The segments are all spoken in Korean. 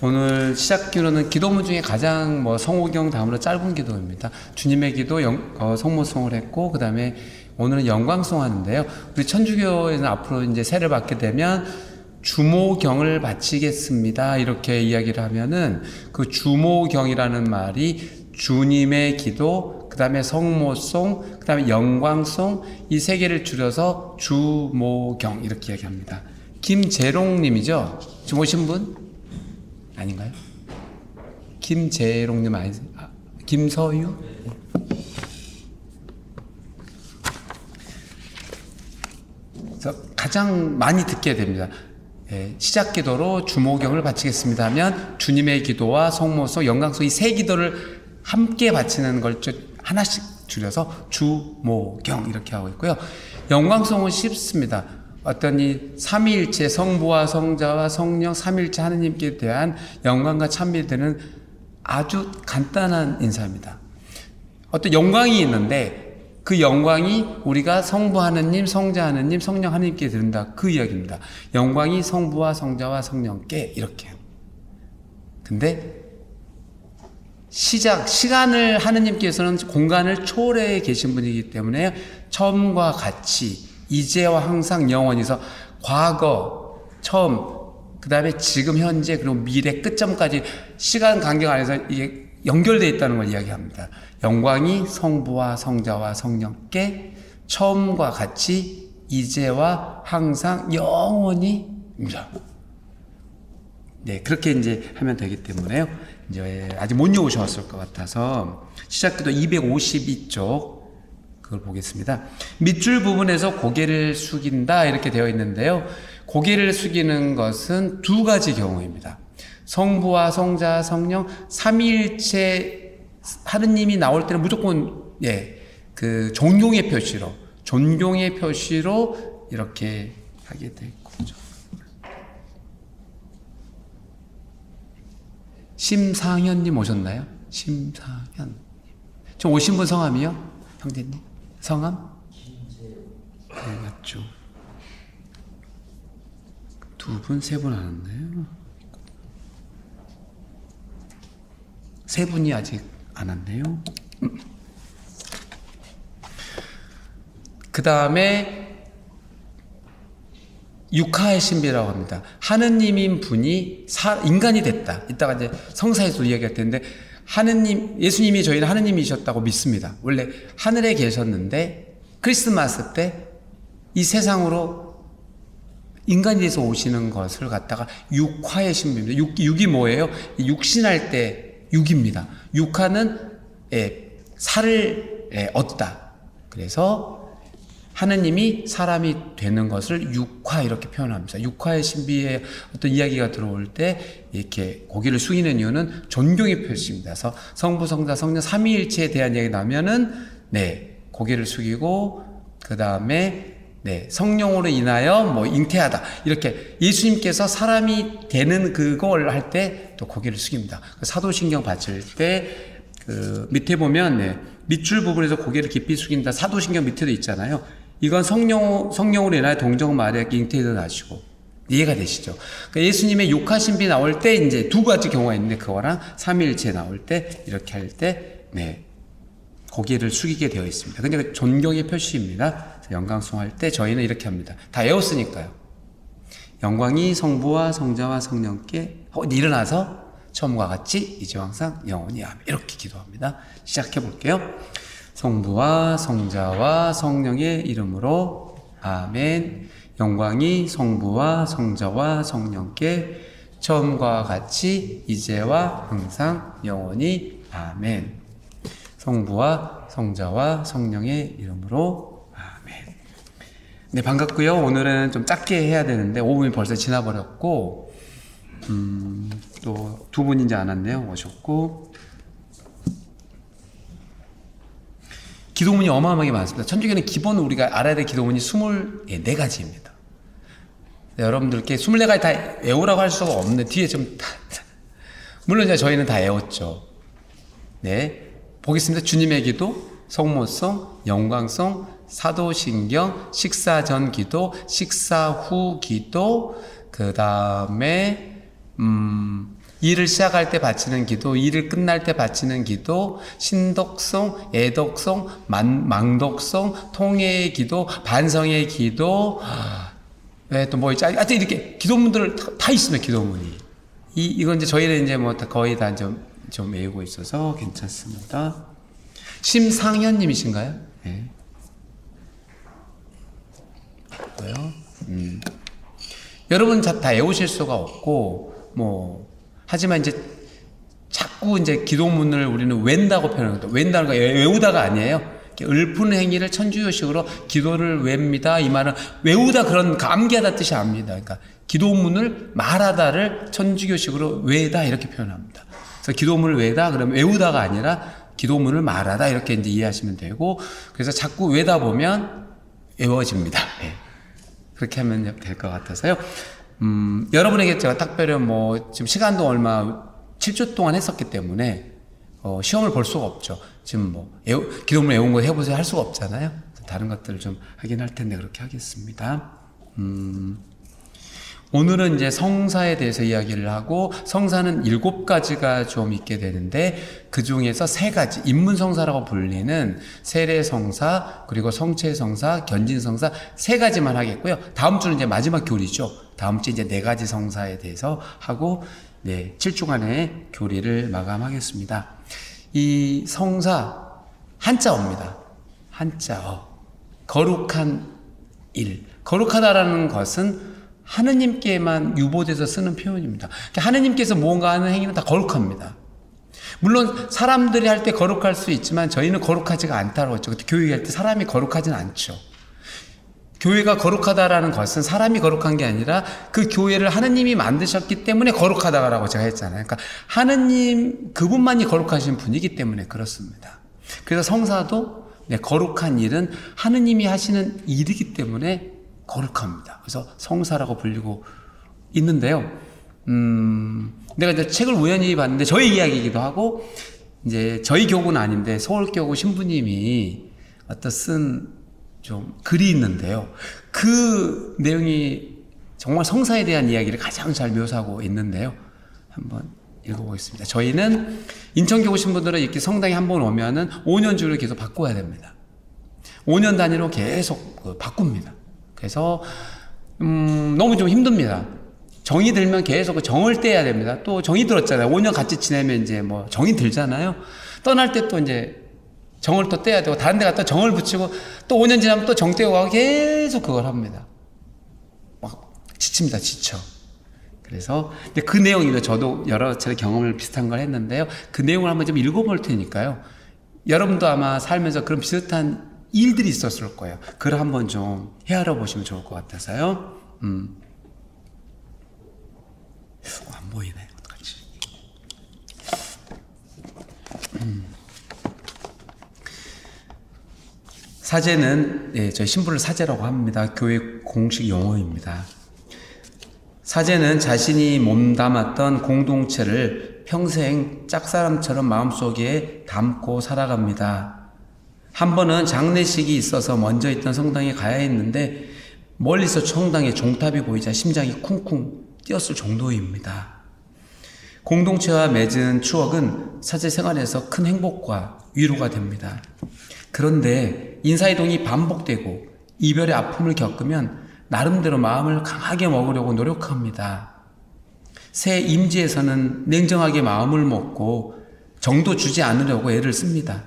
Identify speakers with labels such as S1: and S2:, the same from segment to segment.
S1: 오늘 시작 기도는 기도문 중에 가장 성호경 다음으로 짧은 기도입니다. 주님의 기도 성모송을 했고, 그 다음에 오늘은 영광송 하는데요. 우리 천주교에는 앞으로 이제 세를 받게 되면 주모경을 바치겠습니다. 이렇게 이야기를 하면은 그 주모경이라는 말이 주님의 기도, 그 다음에 성모송, 그 다음에 영광송, 이 세 개를 줄여서 주모경 이렇게 이야기합니다. 김재롱님이죠? 지금 오신 분? 아닌가요? 김재롱님 아니세요? 김서유? 그래서 가장 많이 듣게 됩니다. 시작 기도로 주모경을 바치겠습니다 하면 주님의 기도와 성모송, 영광송 이 세 기도를 함께 바치는 걸 하나씩 줄여서 주모경 이렇게 하고 있고요. 영광송은 쉽습니다. 어떤 이 삼위일체 성부와 성자와 성령 삼위일체 하느님께 대한 영광과 찬미를 드리는 아주 간단한 인사입니다. 어떤 영광이 있는데 그 영광이 우리가 성부 하느님, 성자 하느님, 성령 하느님께 드린다 그 이야기입니다. 영광이 성부와 성자와 성령께 이렇게. 근데 시간을 하느님께서는 공간을 초월해 계신 분이기 때문에 처음과 같이 이제와 항상 영원히서 과거, 처음, 그 다음에 지금, 현재, 그리고 미래 끝점까지 시간 간격 안에서 이게 연결되어 있다는 걸 이야기합니다. 영광이 성부와 성자와 성령께 처음과 같이 이제와 항상 영원히입니다. 네, 그렇게 이제 하면 되기 때문에요. 이제 아직 못 읽으셨을 것 같아서 시작기도 252쪽 그걸 보겠습니다. 밑줄 부분에서 고개를 숙인다 이렇게 되어 있는데요. 고개를 숙이는 것은 두 가지 경우입니다. 성부와 성자, 성령 삼위일체 하느님이 나올 때는 무조건 그 존경의 표시로 이렇게 하게 되고 심상현님 오셨나요? 심상현. 저 오신 분 성함이요? 형제님? 성함? 네, 맞죠. 두 분, 세 분 안 왔나요? 세 분이 아직 안 왔네요. 그 다음에 육하의 신비라고 합니다. 하느님인 분이 인간이 됐다. 이따가 이제 성사에서 이야기할 텐데 예수님이 저희는 하느님이셨다고 믿습니다. 원래 하늘에 계셨는데 크리스마스 때 이 세상으로 인간이 돼서 오시는 것을 갖다가 육화의 신비입니다. 육이 뭐예요? 육신할 때 육입니다. 육화는 살을 얻다. 그래서 하느님이 사람이 되는 것을 육화 이렇게 표현합니다. 육화의 신비의 어떤 이야기가 들어올 때 이렇게 고개를 숙이는 이유는 존경의 표시입니다. 그래서 성부, 성자, 성령 삼위일체에 대한 이야기 나면은 고개를 숙이고 그 다음에 성령으로 인하여 잉태하다 이렇게 예수님께서 사람이 되는 그걸 할 때 또 고개를 숙입니다. 사도신경 바칠 때 그 밑에 보면 밑줄 부분에서 고개를 깊이 숙인다. 사도신경 밑에도 있잖아요. 이건 성령으로 인하여 동정 마리아께 잉태되던 하시고 이해가 되시죠? 그러니까 예수님의 육하신비 나올 때 이제 두 가지 경우가 있는데 그거랑 삼위일체 나올 때 이렇게 할 때 고개를 숙이게 되어 있습니다. 근데 존경의 표시입니다. 영광송 할 때 저희는 이렇게 합니다. 다 외웠으니까요. 영광이 성부와 성자와 성령께 일어나서 처음과 같이 이제와 항상 영원히 아멘 이렇게 기도합니다. 시작해 볼게요. 성부와 성자와 성령의 이름으로 아멘. 영광이 성부와 성자와 성령께 처음과 같이 이제와 항상 영원히 아멘. 성부와 성자와 성령의 이름으로 아멘. 네, 반갑고요. 오늘은 좀 짧게 해야 되는데 5분이 벌써 지나버렸고 또 두 분이 이제 안 왔네요. 오셨고 기도문이 어마어마하게 많습니다. 천주교는 기본 우리가 알아야 될 기도문이 24가지입니다. 여러분들께 24가지 다 외우라고 할 수가 없는데 뒤에 좀 물론 이제 저희는 다 외웠죠. 보겠습니다. 주님의 기도, 성모성, 영광성, 사도신경, 식사 전 기도, 식사 후 기도, 그 다음에 일을 시작할 때 바치는 기도, 일을 끝날 때 바치는 기도, 신독송, 애독송, 망독송, 통회의 기도, 반성의 기도, 왜 또 뭐 있지? 하여튼 이렇게 기도문들 다 있습니다, 기도문이. 이건 이제 저희는 이제 뭐 거의 다 좀 외우고 있어서 괜찮습니다. 심상현님이신가요? 네. 뭐요? 여러분 다 외우실 수가 없고, 하지만 이제 자꾸 이제 기도문을 우리는 웬다고 표현합니다. 웬다는 거 외우다가 아니에요. 읊은 행위를 천주교식으로 기도를 웹니다. 이 말은 외우다 그런 암기하다 뜻이 아닙니다. 그러니까 기도문을 말하다를 천주교식으로 외다 이렇게 표현합니다. 그래서 기도문을 외다 그러면 외우다가 아니라 기도문을 말하다 이렇게 이제 이해하시면 되고, 그래서 자꾸 외다 보면 외워집니다. 네. 그렇게 하면 될 것 같아서요. 여러분에게 제가 특별히 지금 시간도 얼마 7주 동안 했었기 때문에 시험을 볼 수가 없죠. 지금 기도문 외운 거 해보세요 할 수가 없잖아요. 다른 것들을 좀 하긴 할 텐데 그렇게 하겠습니다. 오늘은 이제 성사에 대해서 이야기를 하고, 성사는 7가지가 좀 있게 되는데 그 중에서 3가지, 인문성사라고 불리는 세례성사, 그리고 성체성사, 견진성사 3가지만 하겠고요. 다음 주는 이제 마지막 교리죠. 다음 주 이제 4가지 성사에 대해서 하고, 네, 7주간의 교리를 마감하겠습니다. 이 성사, 한자어입니다. 한자어. 거룩한 일. 거룩하다라는 것은 하느님께만 유보돼서 쓰는 표현입니다. 하느님께서 무언가 하는 행위는 다 거룩합니다. 물론 사람들이 할 때 거룩할 수 있지만 저희는 거룩하지가 않다고 했죠. 교회할 때 사람이 거룩하진 않죠. 교회가 거룩하다라는 것은 사람이 거룩한 게 아니라 그 교회를 하느님이 만드셨기 때문에 거룩하다라고 제가 했잖아요. 그러니까 하느님 그분만이 거룩하신 분이기 때문에 그렇습니다. 그래서 성사도 거룩한 일은 하느님이 하시는 일이기 때문에 거룩합니다. 그래서 성사라고 불리고 있는데요. 내가 이제 책을 우연히 봤는데 저희 이야기이기도 하고, 이제 저희 교구는 아닌데 서울교구 신부님이 어떤 쓴 좀 글이 있는데요. 그 내용이 정말 성사에 대한 이야기를 가장 잘 묘사하고 있는데요. 한번 읽어보겠습니다. 저희는 인천교구 신부들은 이렇게 성당에 한번 오면은 5년 주를 계속 바꿔야 됩니다. 5년 단위로 계속 바꿉니다. 그래서 너무 좀 힘듭니다. 정이 들면 계속 정을 떼야 됩니다. 또 정이 들었잖아요. 5년 같이 지내면 이제 정이 들잖아요. 떠날 때 또 이제 정을 또 떼야 되고, 다른 데 갔다 정을 붙이고, 또 5년 지나면 또 정 떼고 가고 계속 그걸 합니다. 막 지칩니다. 지쳐. 그래서 그 내용이죠. 저도 여러 차례 경험을 비슷한 걸 했는데요. 그 내용을 한번 좀 읽어볼 테니까요. 여러분도 아마 살면서 그런 비슷한 일들이 있었을 거예요. 그걸 한번 좀 헤아려 보시면 좋을 것 같아서요. 안 보이네. 어떡하지? 사제는, 저희 신부를 사제라고 합니다. 교회 공식 용어입니다. 사제는 자신이 몸담았던 공동체를 평생 짝사람처럼 마음속에 담고 살아갑니다. 한 번은 장례식이 있어서 먼저 있던 성당에 가야 했는데 멀리서 성당에 종탑이 보이자 심장이 쿵쿵 뛰었을 정도입니다. 공동체와 맺은 추억은 사제 생활에서 큰 행복과 위로가 됩니다. 그런데 인사이동이 반복되고 이별의 아픔을 겪으면 나름대로 마음을 강하게 먹으려고 노력합니다. 새 임지에서는 냉정하게 마음을 먹고 정도 주지 않으려고 애를 씁니다.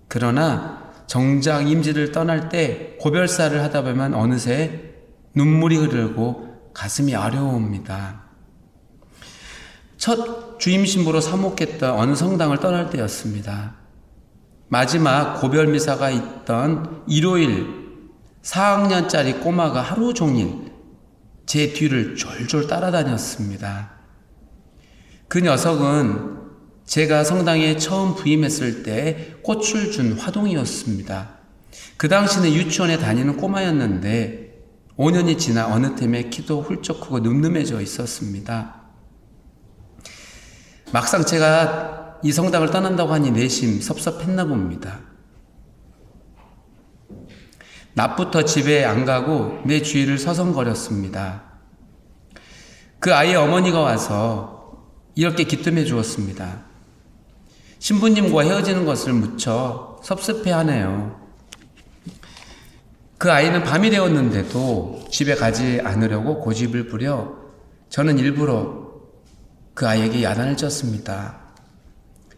S1: 그러나 정작 임지를 떠날 때 고별사를 하다 보면 어느새 눈물이 흐르고 가슴이 아려옵니다. 첫 주임신부로 사목했던 어느 성당을 떠날 때였습니다. 마지막 고별미사가 있던 일요일 4학년짜리 꼬마가 하루 종일 제 뒤를 졸졸 따라다녔습니다. 그 녀석은 제가 성당에 처음 부임했을 때 꽃을 준 화동이었습니다. 그 당시는 유치원에 다니는 꼬마였는데 5년이 지나 어느 틈에 키도 훌쩍 크고 늠름해져 있었습니다. 막상 제가 이 성당을 떠난다고 하니 내심 섭섭했나 봅니다. 낮부터 집에 안 가고 내 주위를 서성거렸습니다. 그 아이의 어머니가 와서 이렇게 기뜸해 주었습니다. 신부님과 헤어지는 것을 무척 섭섭해하네요. 그 아이는 밤이 되었는데도 집에 가지 않으려고 고집을 부려 저는 일부러 그 아이에게 야단을 쳤습니다.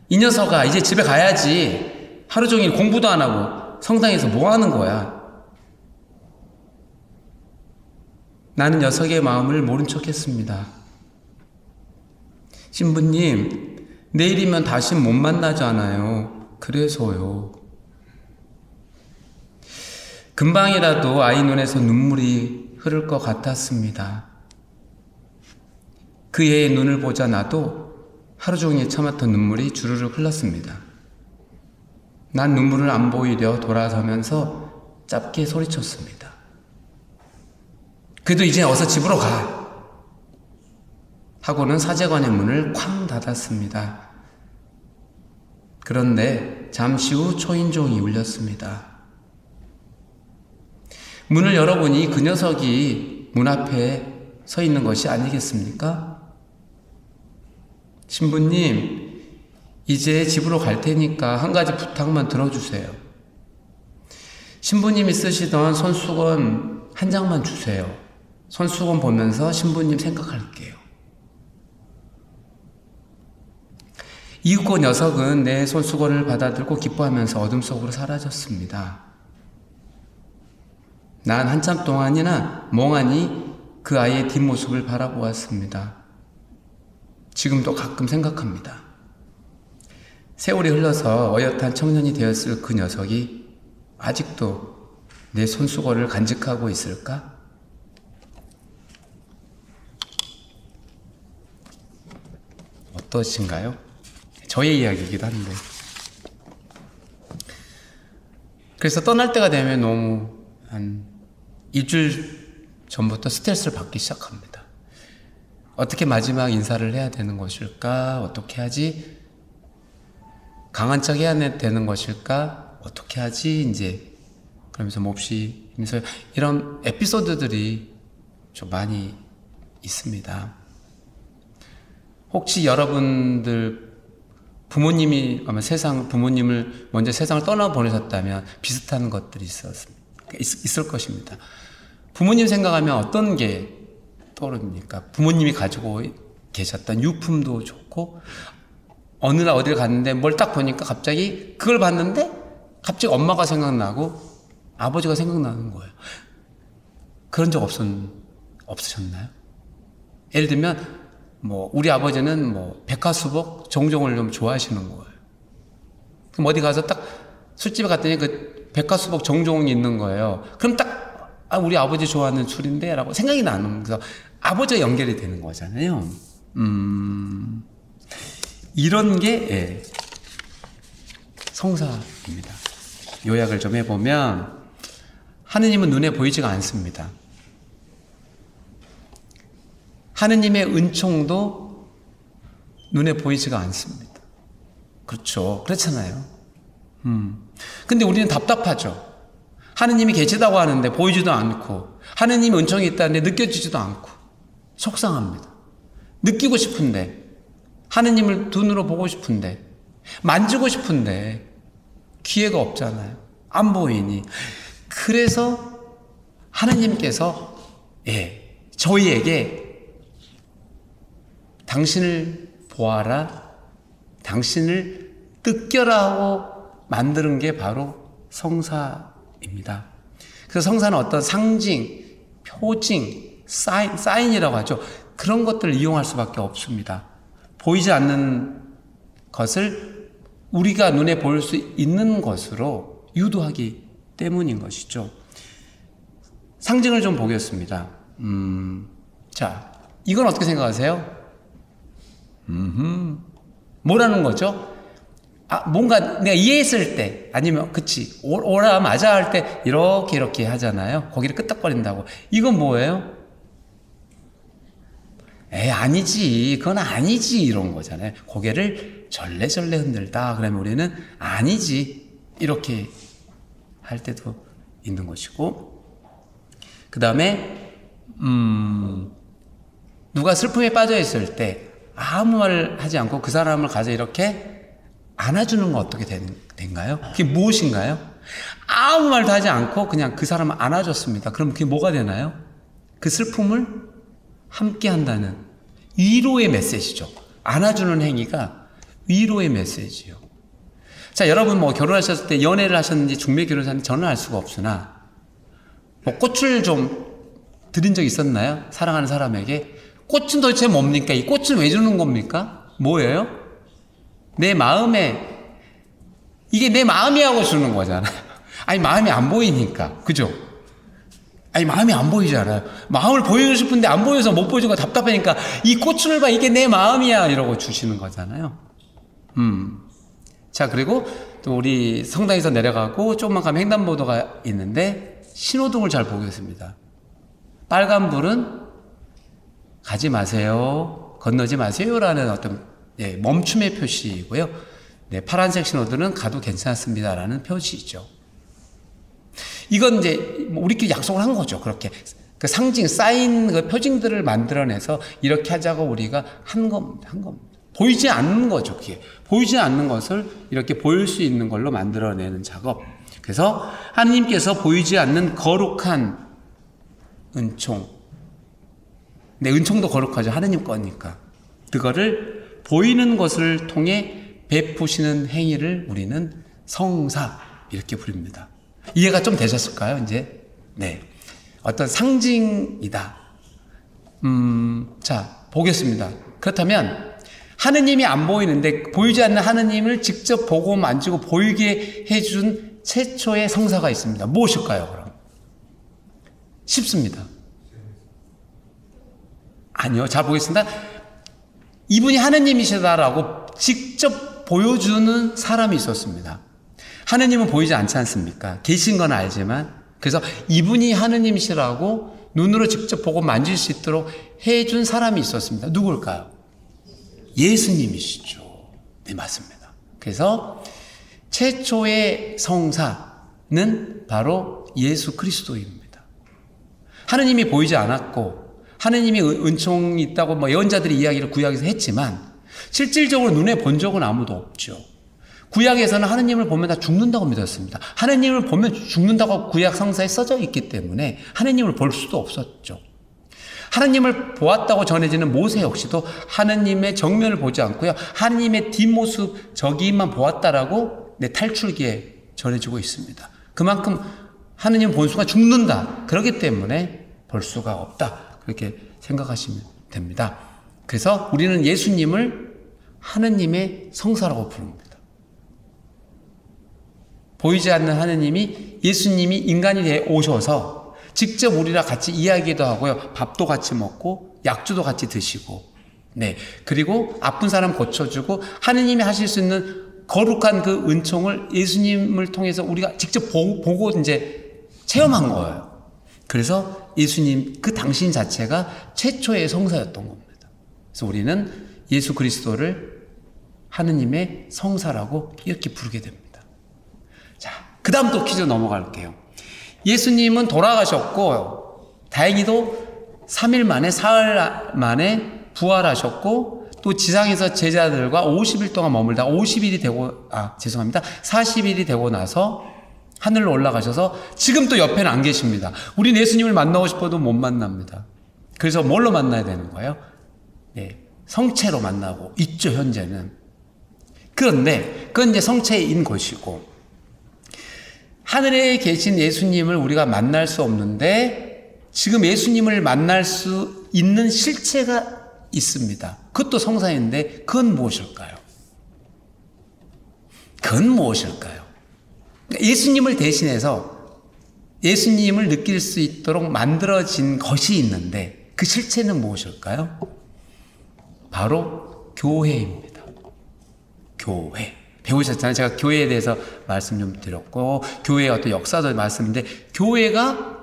S1: 이 녀석아, 이제 집에 가야지. 하루 종일 공부도 안 하고 성당에서 뭐 하는 거야? 나는 녀석의 마음을 모른 척 했습니다. 신부님, 내일이면 다시 못 만나잖아요. 그래서요. 금방이라도 아이 눈에서 눈물이 흐를 것 같았습니다. 그 애의 눈을 보자 나도 하루 종일 참았던 눈물이 주르륵 흘렀습니다. 난 눈물을 안 보이려 돌아서면서 짧게 소리쳤습니다. 그래도 이제 어서 집으로 가. 하고는 사제관의 문을 쾅 닫았습니다. 그런데 잠시 후 초인종이 울렸습니다. 문을 열어보니 그 녀석이 문 앞에 서 있는 것이 아니겠습니까? 신부님, 이제 집으로 갈 테니까 한 가지 부탁만 들어주세요. 신부님이 쓰시던 손수건 한 장만 주세요. 손수건 보면서 신부님 생각할게요. 이윽고 녀석은 내 손수건을 받아들고 기뻐하면서 어둠 속으로 사라졌습니다. 난 한참 동안이나 멍하니 그 아이의 뒷모습을 바라보았습니다. 지금도 가끔 생각합니다. 세월이 흘러서 어엿한 청년이 되었을 그 녀석이 아직도 내 손수건을 간직하고 있을까? 어떠신가요? 저의 이야기이기도 한데. 그래서 떠날 때가 되면 너무 한 일주일 전부터 스트레스를 받기 시작합니다. 어떻게 마지막 인사를 해야 되는 것일까? 어떻게 하지? 강한 척 해야 되는 것일까? 어떻게 하지? 이제 그러면서 몹시 하면서 이런 에피소드들이 좀 많이 있습니다. 혹시 여러분들 부모님이 아마 부모님을 먼저 세상을 떠나보내셨다면 비슷한 것들이 있을 것입니다. 부모님 생각하면 어떤 게 떠오릅니까? 부모님이 가지고 계셨던 유품도 좋고, 어느 날 어딜 갔는데 뭘 딱 보니까 갑자기 그걸 봤는데 갑자기 엄마가 생각나고 아버지가 생각나는 거예요. 그런 적 없으셨나요? 예를 들면 우리 아버지는 백화수복 정종을 좀 좋아하시는 거예요. 그럼 어디 가서 딱 술집에 갔더니 그 백화수복 정종이 있는 거예요. 그럼 딱 우리 아버지 좋아하는 술인데 라고 생각이 나는, 그래서 아버지가 연결이 되는 거잖아요. 이런 게 성사입니다. 요약을 좀 해보면 하느님은 눈에 보이지가 않습니다. 하느님의 은총도 눈에 보이지가 않습니다. 그렇죠. 그렇잖아요. 근데 우리는 답답하죠. 하느님이 계시다고 하는데 보이지도 않고, 하느님의 은총이 있다는데 느껴지지도 않고, 속상합니다. 느끼고 싶은데, 하느님을 눈으로 보고 싶은데, 만지고 싶은데 기회가 없잖아요. 안 보이니. 그래서 하느님께서 저희에게 당신을 보아라, 당신을 느껴라 하고 만드는 게 바로 성사입니다. 그래서 성사는 어떤 상징, 표징, 사인이라고 하죠. 그런 것들을 이용할 수밖에 없습니다. 보이지 않는 것을 우리가 눈에 보일 수 있는 것으로 유도하기 때문인 것이죠. 상징을 좀 보겠습니다. 자, 이건 어떻게 생각하세요? 뭐라는 거죠? 뭔가 내가 이해했을 때, 아니면 그치, 오라 맞아 할 때 이렇게 하잖아요. 고개를 끄덕거린다고. 이건 뭐예요? 아니지, 그건 아니지, 이런 거잖아요. 고개를 절레절레 흔들다 그러면 우리는 아니지, 이렇게 할 때도 있는 것이고, 그 다음에 누가 슬픔에 빠져 있을 때 아무 말 하지 않고 그 사람을 가서 이렇게 안아주는 건 어떻게 된가요? 그게 무엇인가요? 아무 말도 하지 않고 그냥 그 사람을 안아줬습니다. 그럼 그게 뭐가 되나요? 그 슬픔을 함께 한다는 위로의 메시지죠. 안아주는 행위가 위로의 메시지요. 자, 여러분 뭐 결혼하셨을 때 연애를 하셨는지 중매 결혼하셨는지 저는 알 수가 없으나 뭐 꽃을 좀 드린 적 있었나요? 사랑하는 사람에게. 꽃은 도대체 뭡니까? 이 꽃은 왜 주는 겁니까? 뭐예요? 내 마음에, 이게 내 마음이 하고 주는 거잖아요. 아니, 마음이 안 보이니까. 그죠? 아니, 마음이 안 보이잖아요. 마음을 보이고 싶은데 안 보여서 못 보여주고 답답하니까 이 꽃을 봐, 이게 내 마음이야. 이러고 주시는 거잖아요. 자, 그리고 또 우리 성당에서 내려가고 조금만 가면 횡단보도가 있는데 신호등을 잘 보겠습니다. 빨간불은 가지 마세요. 건너지 마세요라는 어떤 멈춤의 표시이고요. 네, 파란색 신호등은 가도 괜찮습니다라는 표시이죠. 이건 이제 우리끼리 약속을 한 거죠. 그렇게 그 상징, 사인 그 표징들을 만들어내서 이렇게 하자고 우리가 한 겁니다. 보이지 않는 거죠. 그게 보이지 않는 것을 이렇게 보일 수 있는 걸로 만들어내는 작업. 그래서 하느님께서 보이지 않는 거룩한 은총. 네, 은총도 거룩하죠. 하느님 거니까. 그거를 보이는 것을 통해 베푸시는 행위를 우리는 성사 이렇게 부릅니다. 이해가 좀 되셨을까요? 이제 네, 어떤 상징이다. 자, 보겠습니다. 그렇다면 하느님이 안 보이는데 보이지 않는 하느님을 직접 보고 만지고 보이게 해준 최초의 성사가 있습니다. 무엇일까요? 그럼 쉽습니다. 아니요. 잘 보겠습니다. 이분이 하느님이시다라고 직접 보여주는 사람이 있었습니다. 하느님은 보이지 않지 않습니까? 계신 건 알지만. 그래서 이분이 하느님이시라고 눈으로 직접 보고 만질 수 있도록 해준 사람이 있었습니다. 누굴까요? 예수님이시죠. 네, 맞습니다. 그래서 최초의 성사는 바로 예수 그리스도입니다. 하느님이 보이지 않았고 하느님이 은총이 있다고 뭐 예언자들이 이야기를 구약에서 했지만 실질적으로 눈에 본 적은 아무도 없죠. 구약에서는 하느님을 보면 다 죽는다고 믿었습니다. 하느님을 보면 죽는다고 구약 성사에 써져 있기 때문에 하느님을 볼 수도 없었죠. 하느님을 보았다고 전해지는 모세 역시도 하느님의 정면을 보지 않고요. 하느님의 뒷모습 저기만 보았다라고 탈출기에 전해지고 있습니다. 그만큼 하느님 본 순간 죽는다. 그렇기 때문에 볼 수가 없다. 그렇게 생각하시면 됩니다. 그래서 우리는 예수님을 하느님의 성사라고 부릅니다. 보이지 않는 하느님이 예수님이 인간이 되어 오셔서 직접 우리랑 같이 이야기도 하고요. 밥도 같이 먹고 약주도 같이 드시고 네, 그리고 아픈 사람 고쳐주고 하느님이 하실 수 있는 거룩한 그 은총을 예수님을 통해서 우리가 직접 보고 이제 체험한 거예요. 그래서 예수님 그 당신 자체가 최초의 성사였던 겁니다. 그래서 우리는 예수 그리스도를 하느님의 성사라고 이렇게 부르게 됩니다. 자, 그 다음 또 퀴즈 넘어갈게요. 예수님은 돌아가셨고 다행히도 3일 만에 사흘 만에 부활하셨고 또 지상에서 제자들과 50일 동안 머물다 40일이 되고 나서 하늘로 올라가셔서 지금 또 옆에는 안 계십니다. 우린 예수님을 만나고 싶어도 못 만납니다. 그래서 뭘로 만나야 되는 거예요? 네, 성체로 만나고 있죠, 현재는. 그런데 그건 이제 성체인 것이고 하늘에 계신 예수님을 우리가 만날 수 없는데 지금 예수님을 만날 수 있는 실체가 있습니다. 그것도 성사인데 그건 무엇일까요? 그건 무엇일까요? 예수님을 대신해서 예수님을 느낄 수 있도록 만들어진 것이 있는데 그 실체는 무엇일까요? 바로 교회입니다. 교회. 배우셨잖아요. 제가 교회에 대해서 말씀 좀 드렸고 교회의 어떤 역사도 말씀인데 교회가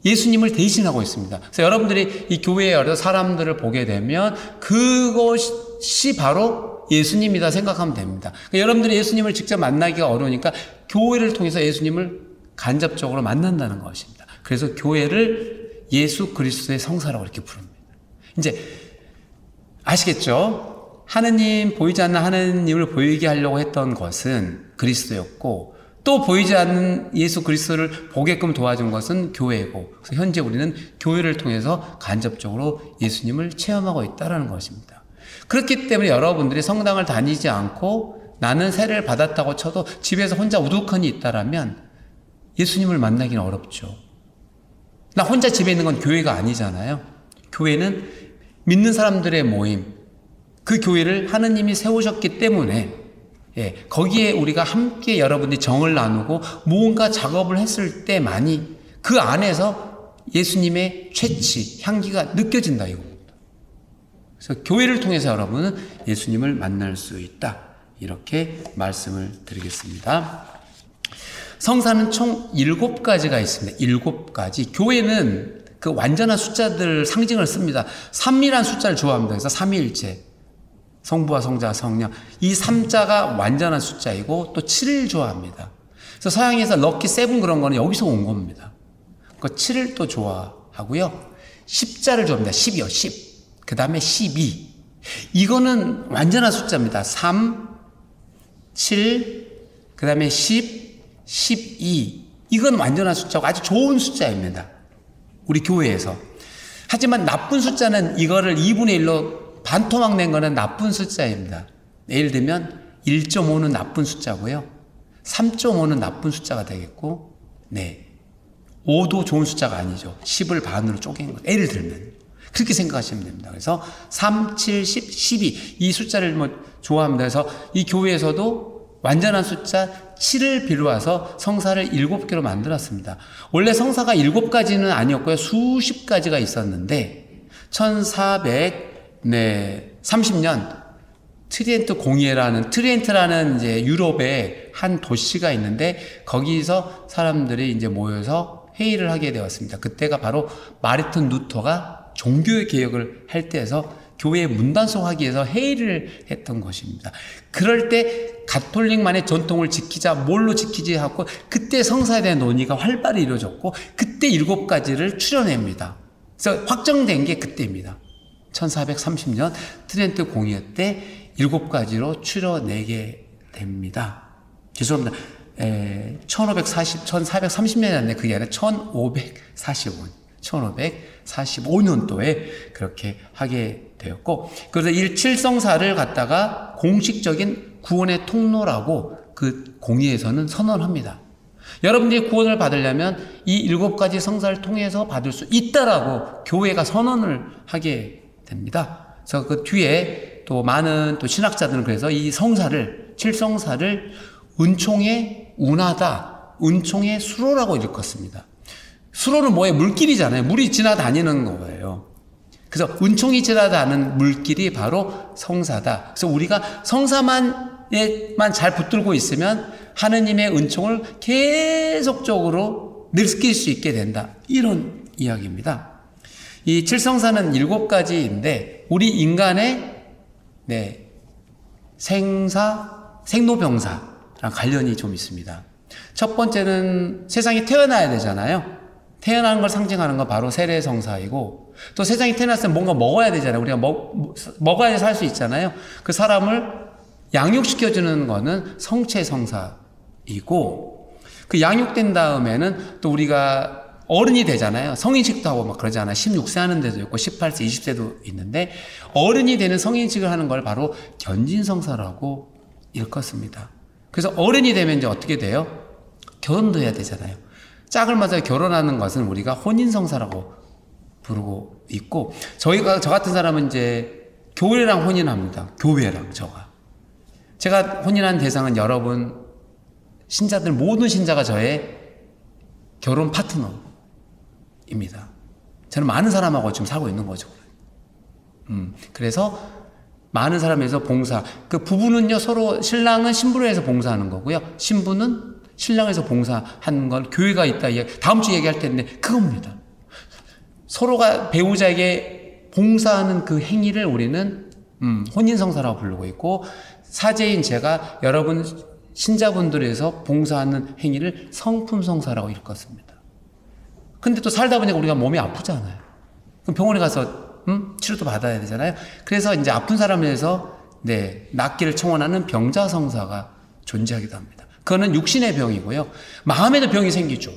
S1: 예수님을 대신하고 있습니다. 그래서 여러분들이 이 교회에 여러 사람들을 보게 되면 그것이 바로 예수님이다 생각하면 됩니다. 그러니까 여러분들이 예수님을 직접 만나기가 어려우니까 교회를 통해서 예수님을 간접적으로 만난다는 것입니다. 그래서 교회를 예수 그리스도의 성사라고 이렇게 부릅니다. 이제 아시겠죠? 하느님, 보이지 않는 하느님을 보이게 하려고 했던 것은 그리스도였고, 또 보이지 않는 예수 그리스도를 보게끔 도와준 것은 교회고, 그래서 현재 우리는 교회를 통해서 간접적으로 예수님을 체험하고 있다는 것입니다. 그렇기 때문에 여러분들이 성당을 다니지 않고 나는 세례를 받았다고 쳐도 집에서 혼자 우두커니 있다라면 예수님을 만나기는 어렵죠. 나 혼자 집에 있는 건 교회가 아니잖아요. 교회는 믿는 사람들의 모임, 그 교회를 하느님이 세우셨기 때문에 거기에 우리가 함께 여러분들이 정을 나누고 무언가 작업을 했을 때만이 그 안에서 예수님의 최치, 향기가 느껴진다 이겁니다. 그래서 교회를 통해서 여러분은 예수님을 만날 수 있다. 이렇게 말씀을 드리겠습니다. 성사는 총 7가지가 있습니다. 7가지. 교회는 그 완전한 숫자들 상징을 씁니다. 3이라는 숫자를 좋아합니다. 그래서 삼위일체. 성부와 성자, 성령. 이 3자가 완전한 숫자이고 또 7을 좋아합니다. 그래서 서양에서 럭키 7 그런 거는 여기서 온 겁니다. 그 7을 또 좋아하고요. 10자를 좋아합니다. 10이요, 10. 그 다음에 12. 이거는 완전한 숫자입니다. 3, 7, 그 다음에 10, 12. 이건 완전한 숫자고 아주 좋은 숫자입니다. 우리 교회에서. 하지만 나쁜 숫자는 이거를 2분의 1로 반토막 낸 거는 나쁜 숫자입니다. 예를 들면 1.5는 나쁜 숫자고요. 3.5는 나쁜 숫자가 되겠고, 5도 좋은 숫자가 아니죠. 10을 반으로 쪼갠 거. 예를 들면. 그렇게 생각하시면 됩니다. 그래서 3, 7, 10, 12. 이 숫자를 좋아합니다. 그래서 이 교회에서도 완전한 숫자 7을 빌어와서 성사를 7개로 만들었습니다. 원래 성사가 7가지는 아니었고요. 수십 가지가 있었는데 1430년 트리엔트라는 이제 유럽의 한 도시가 있는데 거기서 사람들이 이제 모여서 회의를 하게 되었습니다. 그때가 바로 마르틴 루터가 종교의 개혁을 할 때에서 교회의 문단속하기 위해서 회의를 했던 것입니다. 그럴 때 가톨릭만의 전통을 지키자, 뭘로 지키지 하고 그때 성사에 대한 논의가 활발히 이루어졌고 그때 7가지를 추려냅니다. 그래서 확정된 게 그때입니다. 1430년 트렌트 공의회 때 7가지로 추려내게 됩니다. 죄송합니다. 1430년이 아니라 그게 아니라 1545년도에 그렇게 하게 되었고, 그래서 7성사를 갖다가 공식적인 구원의 통로라고 그 공의에서는 선언합니다. 여러분들이 구원을 받으려면 이 7가지 성사를 통해서 받을 수 있다라고 교회가 선언을 하게 됩니다. 그래서 그 뒤에 또 많은 또 신학자들은 그래서 이 성사를, 7성사를 은총의 운하다, 은총의 수로라고 일컫습니다. 수로는 뭐예요? 물길이잖아요. 물이 지나다니는 거예요. 그래서 은총이 지나다니는 물길이 바로 성사다. 그래서 우리가 성사만 잘 붙들고 있으면 하느님의 은총을 계속적으로 느낄 수 있게 된다. 이런 이야기입니다. 이 7성사는 7가지인데 우리 인간의 생로병사랑 관련이 좀 있습니다. 첫 번째는 세상에 태어나야 되잖아요. 태어나는 걸 상징하는 건 바로 세례성사이고, 또 세상에 태어났을 때 뭔가 먹어야 되잖아요. 우리가 먹어야 살 수 있잖아요. 그 사람을 양육시켜주는 거는 성체성사이고, 그 양육된 다음에는 또 우리가 어른이 되잖아요. 성인식도 하고 막 그러잖아요. 16세 하는 데도 있고 18세, 20세도 있는데 어른이 되는 성인식을 하는 걸 바로 견진성사라고 일컫습니다. 그래서 어른이 되면 이제 어떻게 돼요? 결혼도 해야 되잖아요. 짝을 맞아서 결혼하는 것은 우리가 혼인성사라고 부르고 있고, 저 같은 사람은 이제 교회랑 혼인합니다. 교회랑 제가 혼인한 대상은 여러분 신자들, 모든 신자가 저의 결혼 파트너입니다. 저는 많은 사람하고 지금 살고 있는 거죠. 그래서 많은 사람에서 봉사, 그 부부는요 서로, 신랑은 신부를 해서 봉사하는 거고요, 신부는 신랑에서 봉사하는 걸 교회가 있다. 다음 주 얘기할 텐데 그겁니다. 서로가 배우자에게 봉사하는 그 행위를 우리는 혼인성사라고 부르고 있고, 사제인 제가 여러분 신자분들에서 봉사하는 행위를 성품성사라고 일컫습니다. 근데 또 살다 보니까 우리가 몸이 아프잖아요. 그럼 병원에 가서 치료도 받아야 되잖아요. 그래서 이제 아픈 사람을 위해서 낫기를 청원하는 병자성사가 존재하기도 합니다. 그거는 육신의 병이고요. 마음에도 병이 생기죠.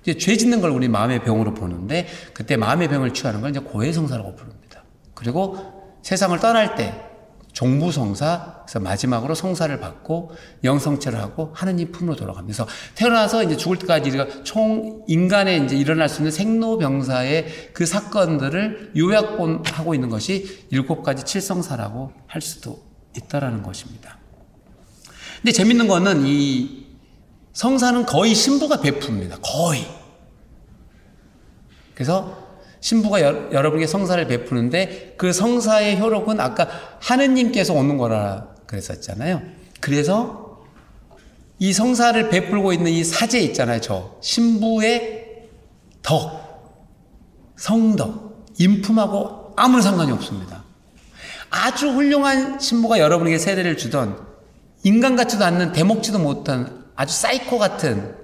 S1: 이제 죄 짓는 걸 우리 마음의 병으로 보는데, 그때 마음의 병을 치유하는 걸 이제 고해성사라고 부릅니다. 그리고 세상을 떠날 때 종부성사, 그래서 마지막으로 성사를 받고 영성체를 하고 하느님 품으로 돌아갑니다. 그래서 태어나서 이제 죽을 때까지 총 인간에 이제 일어날 수 있는 생로병사의 그 사건들을 요약하고 있는 것이 7가지 칠성사라고 할 수도 있다라는 것입니다. 근데 재밌는 거는 이 성사는 거의 신부가 베풉니다. 거의. 그래서 신부가 여러분에게 성사를 베푸는데 그 성사의 효력은 아까 하느님께서 오는 거라 그랬었잖아요. 그래서 이 성사를 베풀고 있는 이 사제 있잖아요. 저 신부의 덕, 성덕, 인품하고 아무런 상관이 없습니다. 아주 훌륭한 신부가 여러분에게 세례를 주던 인간 같지도 않는 대먹지도 못한 아주 사이코 같은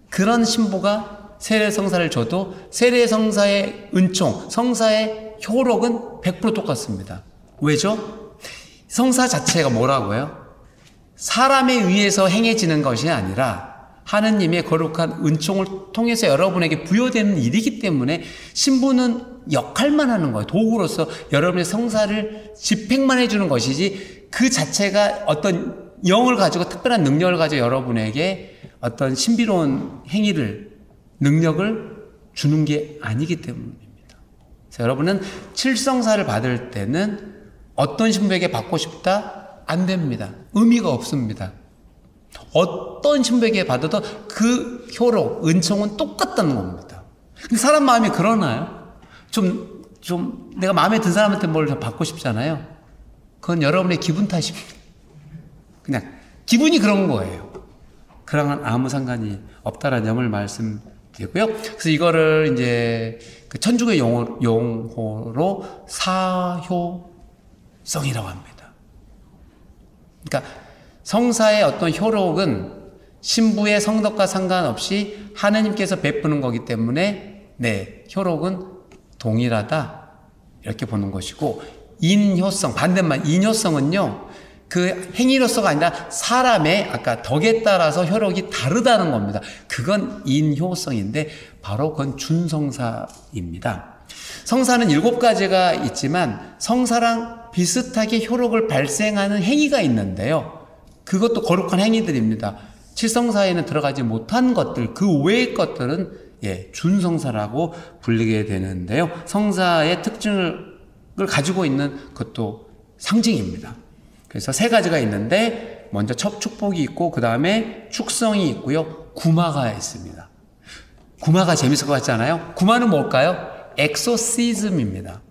S1: 그런 신부가 세례 성사를 줘도 세례 성사의 은총, 성사의 효력은 100% 똑같습니다. 왜죠? 성사 자체가 뭐라고요? 사람에 의해서 행해지는 것이 아니라 하느님의 거룩한 은총을 통해서 여러분에게 부여되는 일이기 때문에 신부는 역할만 하는 거예요. 도구로서 여러분의 성사를 집행만 해주는 것이지 그 자체가 어떤 영을 가지고 특별한 능력을 가지고 여러분에게 어떤 신비로운 행위를 능력을 주는 게 아니기 때문입니다. 그래서 여러분은 칠성사를 받을 때는 어떤 신부에게 받고 싶다? 안 됩니다. 의미가 없습니다. 어떤 신부에게 받아도 그 효력, 은총은 똑같다는 겁니다. 근데 사람 마음이 그러나요? 좀 내가 마음에 든 사람한테 뭘 받고 싶잖아요. 그건 여러분의 기분 탓입니다. 그냥 기분이 그런 거예요. 그랑은 아무 상관이 없다라는 점을 말씀드리고요. 그래서 이거를 이제 그 천주교 용어로 사효성이라고 합니다. 그러니까 성사의 어떤 효력은 신부의 성덕과 상관없이 하느님께서 베푸는 거기 때문에 효력은 동일하다 이렇게 보는 것이고, 인효성, 반대말 인효성은요 그 행위로서가 아니라 사람의 아까 덕에 따라서 효력이 다르다는 겁니다. 그건 인효성인데 바로 그건 준성사입니다. 성사는 7가지가 있지만 성사랑 비슷하게 효력을 발생하는 행위가 있는데요, 그것도 거룩한 행위들입니다. 칠성사에는 들어가지 못한 것들, 그 외의 것들은 준성사라고 불리게 되는데요, 성사의 특징을 가지고 있는 것도 상징입니다. 그래서 3가지가 있는데 먼저 첫 축복이 있고 그 다음에 축성이 있고요, 구마가 있습니다. 구마가 재밌을 것 같지 않아요? 구마는 뭘까요? 엑소시즘입니다.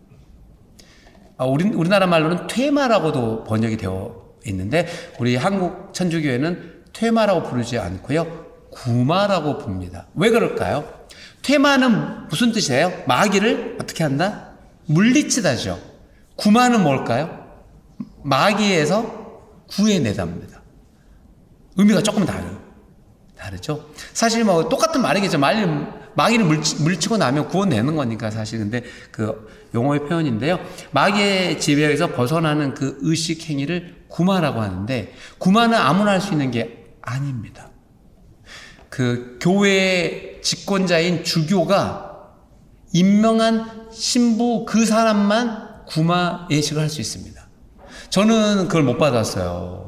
S1: 우리나라 말로는 퇴마라고도 번역이 되어 있는데 우리 한국 천주교회는 퇴마라고 부르지 않고요, 구마라고 부릅니다. 왜 그럴까요? 퇴마는 무슨 뜻이에요? 마귀를 어떻게 한다? 물리치다죠. 구마는 뭘까요? 마귀에서 구해내답니다. 의미가 조금 다르죠? 사실 뭐 똑같은 말이겠죠. 마귀를 물리치고 나면 구원내는 거니까 사실. 근데 그 용어의 표현인데요, 마귀의 지배에서 벗어나는 그 의식 행위를 구마라고 하는데, 구마는 아무나 할 수 있는 게 아닙니다. 그 교회의 집권자인 주교가 임명한 신부 그 사람만 구마 예식을 할 수 있습니다. 저는 그걸 못 받았어요.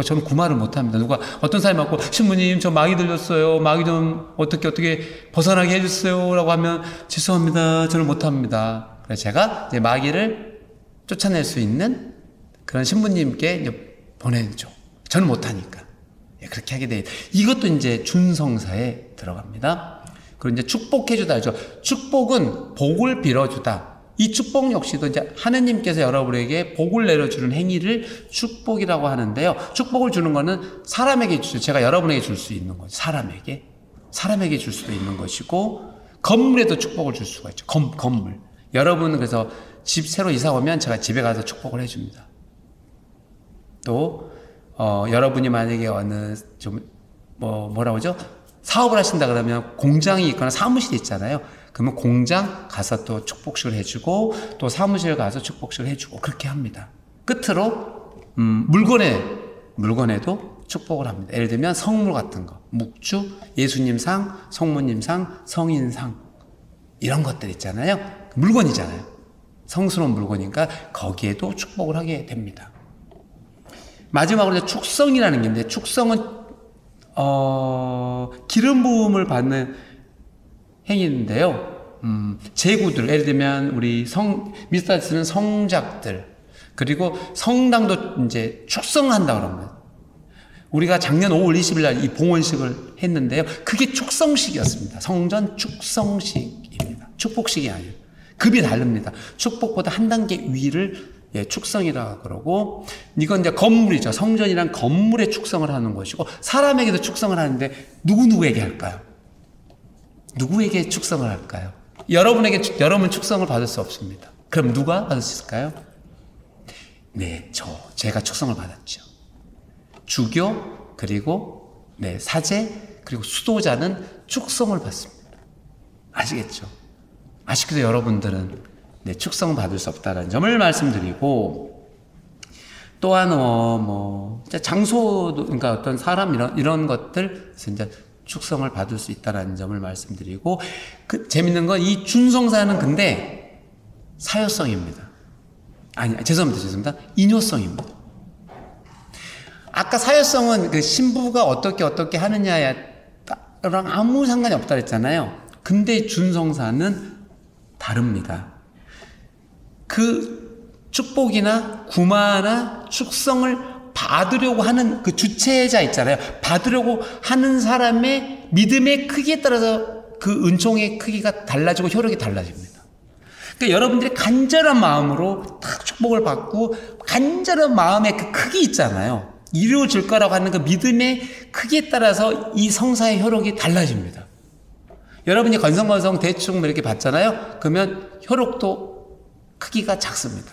S1: 저는 구마를 못합니다. 어떤 사람이 왔고, 신부님 저 마귀 들렸어요, 마귀 좀 어떻게 벗어나게 해주세요 라고 하면, 죄송합니다, 저는 못합니다. 그래서 제가 이제 마귀를 쫓아낼 수 있는 그런 신부님께 이제 보내죠. 저는 못하니까. 그렇게 하게 돼요. 이것도 이제 준성사에 들어갑니다. 그리고 이제 축복해주다 하죠. 축복은 복을 빌어주다. 이 축복 역시도 이제 하느님께서 여러분에게 복을 내려주는 행위를 축복이라고 하는데요, 축복을 주는 거는 사람에게 주죠. 제가 여러분에게 줄 수 있는 거죠. 사람에게 줄 수도 있는 것이고, 건물에도 축복을 줄 수가 있죠. 건물. 여러분 그래서 집 새로 이사 오면 제가 집에 가서 축복을 해줍니다. 또 여러분이 만약에 어느 뭐라고 하죠? 사업을 하신다 그러면 공장이 있거나 사무실이 있잖아요. 그러면 공장 가서 또 축복식을 해주고 또 사무실 가서 축복식을 해주고 그렇게 합니다. 끝으로 물건에도 축복을 합니다. 예를 들면 성물 같은 거, 묵주, 예수님상, 성모님상, 성인상 이런 것들 있잖아요. 물건이잖아요. 성스러운 물건이니까 거기에도 축복을 하게 됩니다. 마지막으로 축성이라는 게 있는데 축성은 기름 부음을 받는 행위인데요. 제구들, 예를 들면 우리 미스터에 쓰는 성작들, 그리고 성당도 이제 축성한다 그러면 우리가 작년 5월 20일 날 이 봉헌식을 했는데요. 그게 축성식이었습니다. 성전 축성식입니다. 축복식이 아니에요. 급이 다릅니다. 축복보다 한 단계 위를 축성이라고 그러고, 이건 이제 건물이죠. 성전이란 건물에 축성을 하는 것이고, 사람에게도 축성을 하는데 누구에게 할까요? 누구에게 축성을 할까요? 여러분 축성을 받을 수 없습니다. 그럼 누가 받을 수 있을까요? 네, 제가 축성을 받았죠. 주교, 그리고 사제, 그리고 수도자는 축성을 받습니다. 아시겠죠? 아쉽게도 여러분들은 축성을 받을 수 없다는 점을 말씀드리고, 또한 장소도, 그러니까 어떤 사람 이런 것들 이제 축성을 받을 수 있다는 점을 말씀드리고, 재밌는 건 이 준성사는 근데 사효성입니다. 죄송합니다. 인효성입니다. 아까 사효성은 그 신부가 어떻게 하느냐랑 아무 상관이 없다 그랬잖아요. 근데 준성사는 다릅니다. 그 축복이나 구마나 축성을 받으려고 하는 그 주체자 있잖아요. 받으려고 하는 사람의 믿음의 크기에 따라서 그 은총의 크기가 달라지고 효력이 달라집니다. 그러니까 여러분들이 간절한 마음으로 딱 축복을 받고 간절한 마음의 그 크기 있잖아요. 이루어질 거라고 하는 그 믿음의 크기에 따라서 이 성사의 효력이 달라집니다. 여러분이 건성건성 대충 이렇게 받잖아요. 그러면 효력도 크기가 작습니다.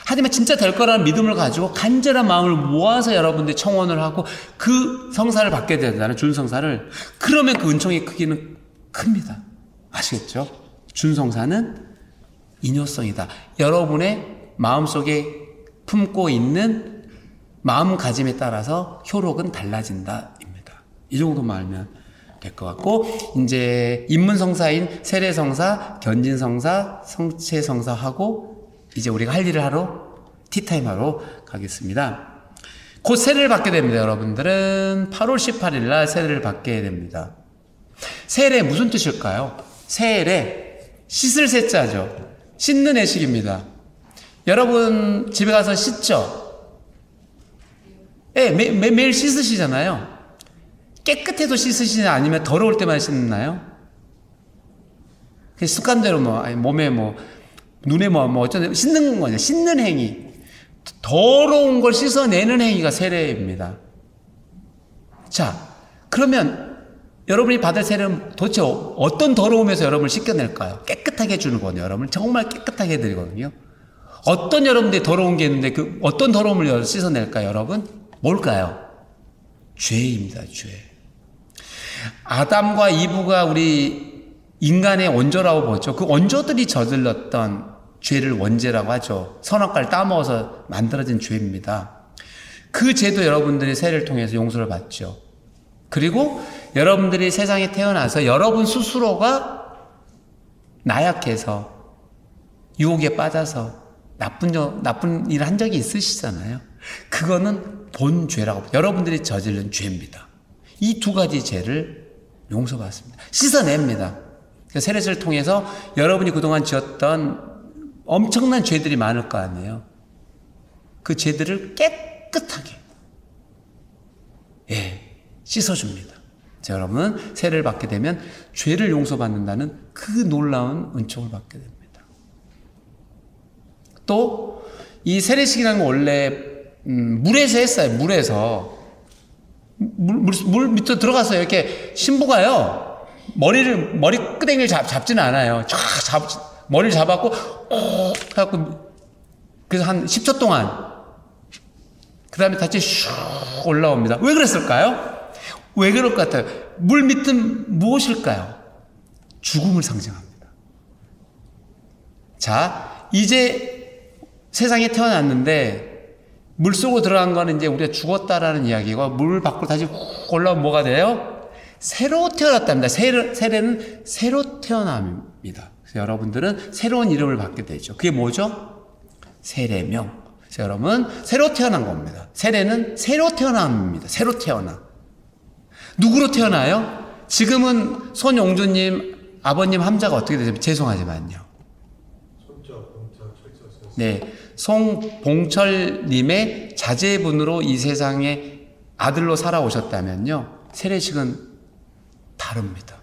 S1: 하지만 진짜 될 거라는 믿음을 가지고 간절한 마음을 모아서 여러분들이 청원을 하고 그 성사를 받게 된다는 준성사를, 그러면 그 은총의 크기는 큽니다. 아시겠죠? 준성사는 인효성이다. 여러분의 마음속에 품고 있는 마음가짐에 따라서 효력은 달라진다 입니다. 이 정도만 알면 될 것 같고, 이제 입문성사인 세례성사, 견진성사, 성체성사하고 이제 우리가 할 일을 하러 티타임 하러 가겠습니다. 곧 세례를 받게 됩니다. 여러분들은 8월 18일 날 세례를 받게 됩니다. 세례 무슨 뜻일까요? 세례, 씻을 세자죠. 씻는 예식입니다. 여러분 집에 가서 씻죠? 매일 씻으시잖아요. 깨끗해도 씻으시냐 아니면 더러울 때만 씻나요? 습관대로 몸에 눈에 어쩌든 씻는 거냐, 씻는 행위. 더러운 걸 씻어내는 행위가 세례입니다. 자, 그러면 여러분이 받을 세례는 도대체 어떤 더러움에서 여러분을 씻겨낼까요? 깨끗하게 해주는 거거든요. 여러분을 정말 깨끗하게 해드리거든요. 어떤 여러분들이 더러운 게 있는데 그 어떤 더러움을 씻어낼까요, 여러분? 뭘까요? 죄입니다, 죄. 아담과 이브가 우리 인간의 원조라고 보죠. 그 원조들이 저질렀던 죄를 원죄라고 하죠. 선악과를 따먹어서 만들어진 죄입니다. 그 죄도 여러분들이 세례를 통해서 용서를 받죠. 그리고 여러분들이 세상에 태어나서 여러분 스스로가 나약해서 유혹에 빠져서 나쁜 일을 한 적이 있으시잖아요. 그거는 본죄라고, 여러분들이 저지른 죄입니다. 이 두 가지 죄를 용서받습니다. 씻어냅니다. 세례를 통해서 여러분이 그동안 지었던 엄청난 죄들이 많을 거 아니에요. 그 죄들을 깨끗하게 씻어줍니다. 자, 여러분 세례를 받게 되면 죄를 용서받는다는 그 놀라운 은총을 받게 됩니다. 또 이 세례식이라는 건 원래 물에서 했어요. 물에서 물 밑으로 들어가서 이렇게 신부가요 머리끄댕이를 잡지는 않아요. 머리를 잡았고 해갖고 그래서 한 10초 동안 그 다음에 다시 슉 올라옵니다. 왜 그랬을까요? 왜 그럴 것 같아요? 물 밑은 무엇일까요? 죽음을 상징합니다. 자, 이제 세상에 태어났는데 물속으로 들어간 거는 이제 우리가 죽었다라는 이야기고, 물 밖으로 다시 훅 올라오면 뭐가 돼요? 새로 태어났답니다. 세례는 새로 태어남입니다. 그래서 여러분들은 새로운 이름을 받게 되죠. 그게 뭐죠? 세례명. 그래서 여러분, 새로 태어난 겁니다. 세례는 새로 태어남입니다. 새로 태어나. 누구로 태어나요? 지금은 손용주님, 아버님 함자가 어떻게 되죠? 죄송하지만요. 네, 송봉철님의 자제분으로 이 세상에 아들로 살아오셨다면요, 세례식은 다릅니다.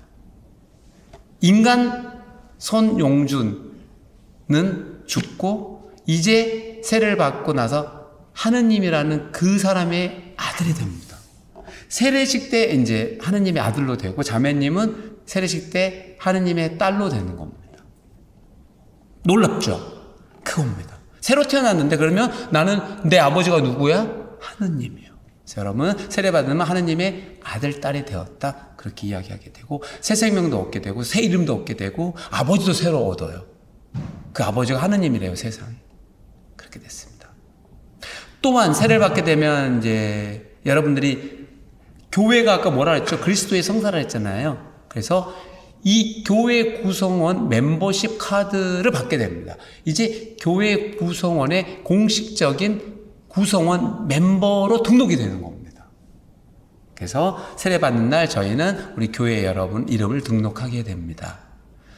S1: 인간 손용준은 죽고 이제 세례를 받고 나서 하느님이라는 그 사람의 아들이 됩니다. 세례식 때 이제 하느님의 아들로 되고, 자매님은 세례식 때 하느님의 딸로 되는 겁니다. 놀랍죠? 그겁니다. 새로 태어났는데, 그러면 나는 내 아버지가 누구야? 하느님이요. 그래서 여러분, 세례받으면 하느님의 아들, 딸이 되었다, 그렇게 이야기하게 되고, 새 생명도 얻게 되고, 새 이름도 얻게 되고, 아버지도 새로 얻어요. 그 아버지가 하느님이래요, 세상에. 그렇게 됐습니다. 또한 세례를 받게 되면 이제 여러분들이, 교회가 아까 뭐라 했죠? 그리스도의 성사라 했잖아요. 그래서 이 교회 구성원 멤버십 카드를 받게 됩니다. 이제 교회 구성원의 공식적인 구성원 멤버로 등록이 되는 겁니다. 그래서 세례받는 날 저희는 우리 교회 여러분 이름을 등록하게 됩니다.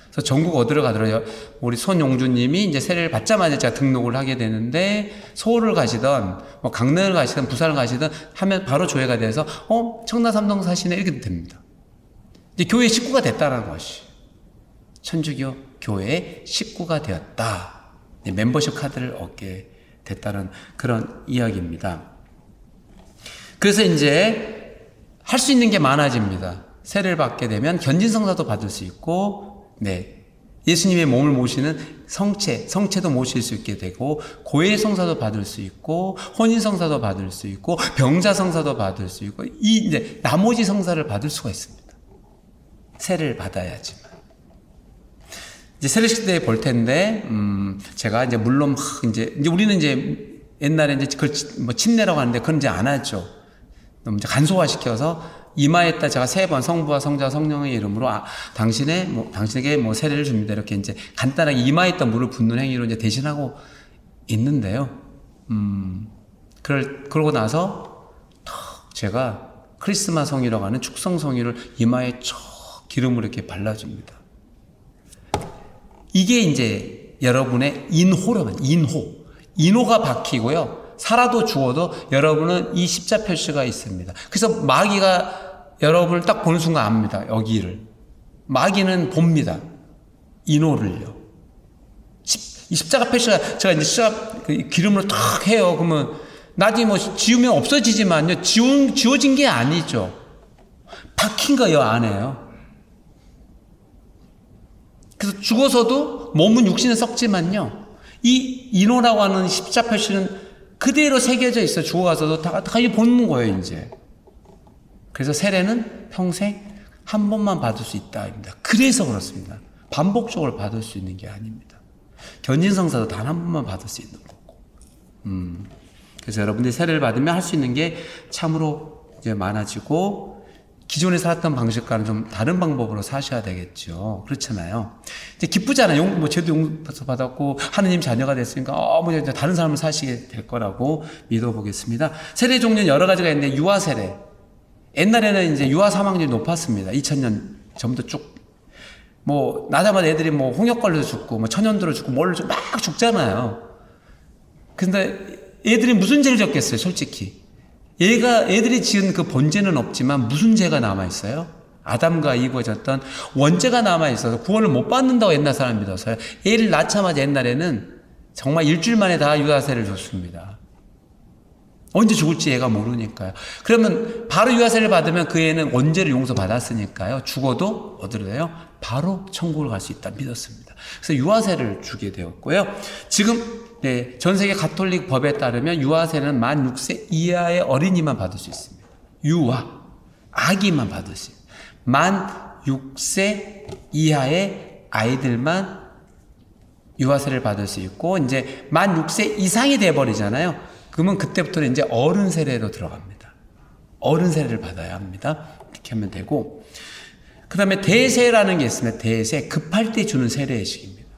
S1: 그래서 전국 어디로 가더라도 우리 손용주님이 이제 세례를 받자마자 제가 등록을 하게 되는데, 서울을 가시던 뭐 강릉을 가시던 부산을 가시던 하면 바로 조회가 돼서 청라삼동 사시네, 이렇게 됩니다. 이제 교회 식구가 됐다는 것이, 천주교 교회의 식구가 되었다, 멤버십 카드를 얻게 됐다는 그런 이야기입니다. 그래서 이제 할 수 있는 게 많아집니다. 세례를 받게 되면 견진성사도 받을 수 있고, 네, 예수님의 몸을 모시는 성체도 모실 수 있게 되고, 고해성사도 받을 수 있고, 혼인성사도 받을 수 있고, 병자성사도 받을 수 있고, 이제 나머지 성사를 받을 수가 있습니다. 세례를 받아야지만. 이제 세례식 때 볼 텐데, 제가 이제 물론 이제 우리는 이제 옛날에 이제 그걸 뭐 침례라고 하는데, 그건 이제 안 하죠. 너무 이제 간소화시켜서 이마에다 제가 3번 성부와 성자와 성령의 이름으로 당신에게 뭐 세례를 줍니다, 이렇게 이제 간단하게 이마에다 물을 붓는 행위로 이제 대신하고 있는데요. 그러고 나서 제가 크리스마 성이라고 하는 축성 성유를 이마에 쭉 기름을 이렇게 발라줍니다. 이게 이제 여러분의 인호라면 인호가 박히고요. 살아도 죽어도 여러분은 이 십자 표시가 있습니다. 그래서 마귀가 여러분을 딱 보는 순간 압니다. 여기를. 마귀는 봅니다. 인호를요. 이 십자가 표시가, 제가 이제 기름으로 탁 해요. 그러면 나중에 뭐 지우면 없어지지만요, 지워진 게 아니죠. 박힌 거예요, 안에요. 그래서 죽어서도 몸은 육신에 썩지만요, 이 인호라고 하는 십자 표시는 그대로 새겨져 있어. 죽어가서도 다 보는 거예요, 이제. 그래서 세례는 평생 한 번만 받을 수 있다입니다. 그래서 그렇습니다. 반복적으로 받을 수 있는 게 아닙니다. 견진성사도 단 한 번만 받을 수 있는 거고. 그래서 여러분들이 세례를 받으면 할 수 있는 게 참으로 이제 많아지고, 기존에 살았던 방식과는 좀 다른 방법으로 사셔야 되겠죠. 그렇잖아요. 이제 기쁘잖아요. 뭐 저도 용서 받았고 하느님 자녀가 됐으니까 뭐 이제 다른 삶을 사시게 될 거라고 믿어보겠습니다. 세례 종류는 여러 가지가 있는데, 유아 세례. 옛날에는 이제 유아 사망률이 높았습니다. 2000년 전부터 쭉. 뭐 나자마자 애들이 뭐 홍역 걸려서 죽고, 뭐 천연두로 죽고, 막 죽잖아요. 근데 애들이 무슨 죄를 졌겠어요, 솔직히. 애들이 지은 그 본죄는 없지만 무슨 죄가 남아있어요? 아담과 이브가 졌던 원죄가 남아있어서 구원을 못 받는다고 옛날 사람 믿어서요. 애를 낳자마자 옛날에는 정말 일주일 만에 다 유아세를 줬습니다. 언제 죽을지 애가 모르니까요. 그러면 바로 유아세를 받으면 그 애는 원죄를 용서받았으니까요, 죽어도 어디로 가요? 바로 천국을 갈 수 있다 믿었습니다. 그래서 유아세를 주게 되었고요. 지금 전 세계 가톨릭 법에 따르면 유아세는 만 6세 이하의 어린이만 받을 수 있습니다. 아기만 받을 수 있습니다. 만 6세 이하의 아이들만 유아세를 받을 수 있고, 이제 만 6세 이상이 돼버리잖아요. 그러면 그때부터는 이제 어른 세례로 들어갑니다. 어른 세례를 받아야 합니다. 이렇게 하면 되고, 그 다음에 대세라는 게 있습니다. 대세, 급할 때 주는 세례의식입니다.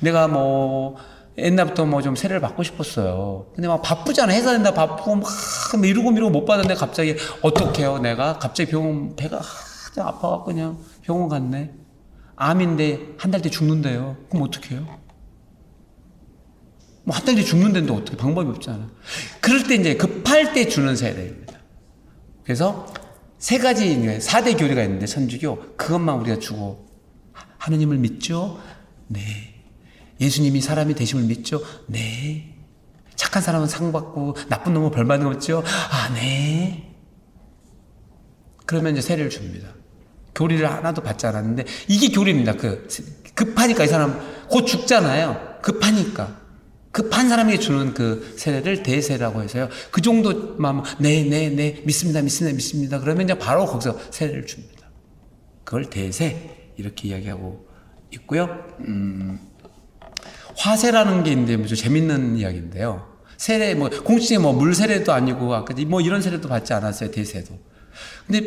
S1: 내가 뭐 옛날부터 뭐 좀 세례를 받고 싶었어요. 근데 막 바쁘잖아. 회사 된다 바쁘고 막 미루고 못 받았는데 갑자기 어떡해요? 내가 갑자기 병원 배가 아파갖고 그냥 병원 갔네. 암인데 한 달 뒤에 죽는데요. 그럼 어떡해요? 뭐 한 달 뒤에 죽는데도 어떻게 방법이 없잖아. 그럴 때 이제 급할 때 주는 세례입니다. 그래서 세 가지 4대 교리가 있는데 천주교 그것만 우리가 주고 하느님을 믿죠? 네. 예수님이 사람이 되심을 믿죠? 네. 착한 사람은 상 받고 나쁜 놈은 벌 받는 거 없죠? 아, 네. 그러면 이제 세례를 줍니다. 교리를 하나도 받지 않았는데 이게 교리입니다. 급하니까 이 사람 곧 죽잖아요. 급하니까. 급한 사람에게 주는 그 세례를 대세라고 해서요. 그 정도만 네 믿습니다. 그러면 이제 바로 거기서 세례를 줍니다. 그걸 대세 이렇게 이야기하고 있고요. 화세라는 게 있는데 좀 재밌는 이야기인데요. 세례 뭐 공식적인 뭐 물 세례도 아니고 아까 뭐 이런 세례도 받지 않았어요. 대세도. 근데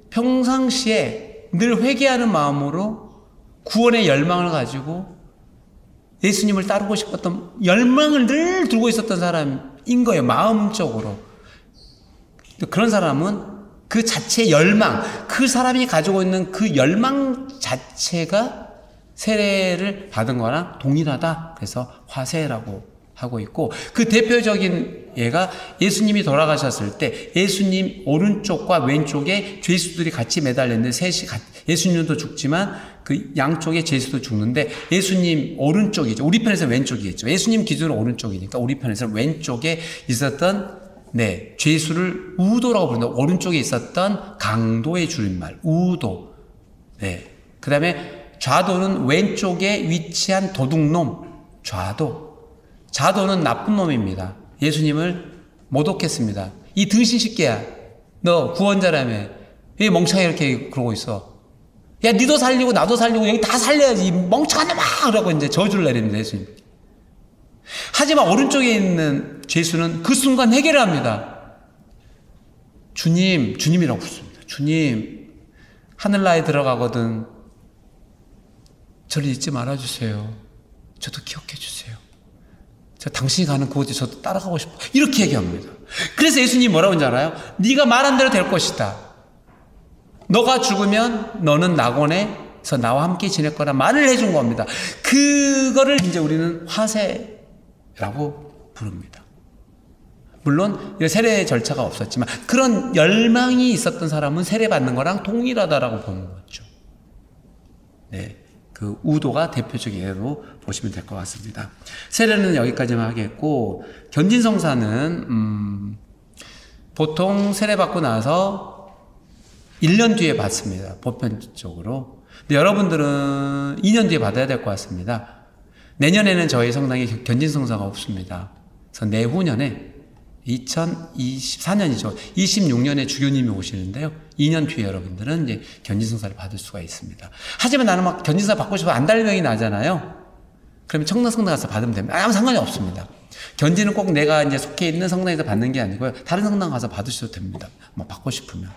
S1: 평상시에 늘 회개하는 마음으로 구원의 열망을 가지고 예수님을 따르고 싶었던 열망을 늘 두고 있었던 사람인 거예요. 마음적으로. 그런 사람은 그 자체의 열망, 그 사람이 가지고 있는 그 열망 자체가 세례를 받은 거랑 동일하다. 그래서 화세라고 하고 있고, 그 대표적인 예가 예수님이 돌아가셨을 때 예수님 오른쪽과 왼쪽에 죄수들이 같이 매달렸는데 셋이 예수님도 죽지만 그 양쪽에 죄수도 죽는데 예수님 오른쪽이죠. 우리 편에서 왼쪽이겠죠. 예수님 기준으로 오른쪽이니까 우리 편에서 왼쪽에 있었던 죄수를 우도라고 부른다. 오른쪽에 있었던 강도의 줄임말 우도. 그 다음에 좌도는 왼쪽에 위치한 도둑놈 좌도. 자도는 나쁜 놈입니다. 예수님을 모독했습니다. 이 등신식계야. 너 구원자라며. 왜 멍청하게 이렇게 그러고 있어? 야, 니도 살리고 나도 살리고 여기 다 살려야지. 이 멍청한 놈아! 그러고 이제 저주를 내립니다. 예수님. 하지만 오른쪽에 있는 죄수는 그 순간 해결을 합니다. 주님이라고 부릅니다. 주님, 하늘나라에 들어가거든. 저를 잊지 말아주세요. 저도 기억해 주세요. 저 당신이 가는 그곳에 저도 따라가고 싶어. 이렇게 얘기합니다. 그래서 예수님이 뭐라고 하는지 알아요? 네가 말한 대로 될 것이다. 너가 죽으면 너는 낙원에서 나와 함께 지낼 거라 말을 해준 겁니다. 그거를 이제 우리는 화세라고 부릅니다. 물론 세례 절차가 없었지만 그런 열망이 있었던 사람은 세례받는 거랑 동일하다라고 보는 거죠. 그 우도가 대표적인 예로 보시면 될 것 같습니다. 세례는 여기까지만 하겠고, 견진성사는 보통 세례받고 나서 1년 뒤에 받습니다. 보편적으로. 근데 여러분들은 2년 뒤에 받아야 될 것 같습니다. 내년에는 저희 성당에 견진성사가 없습니다. 그래서 내후년에 2024년이죠. 26년에 주교님이 오시는데요. 2년 뒤에 여러분들은 이제 견진성사를 받을 수가 있습니다. 하지만 나는 막 견진성사 받고 싶어 안달병이 나잖아요. 그러면 청라성당 가서 받으면 됩니다. 아무 상관이 없습니다. 견진은 꼭 내가 이제 속해 있는 성당에서 받는 게 아니고요. 다른 성당 가서 받으셔도 됩니다. 뭐 받고 싶으면.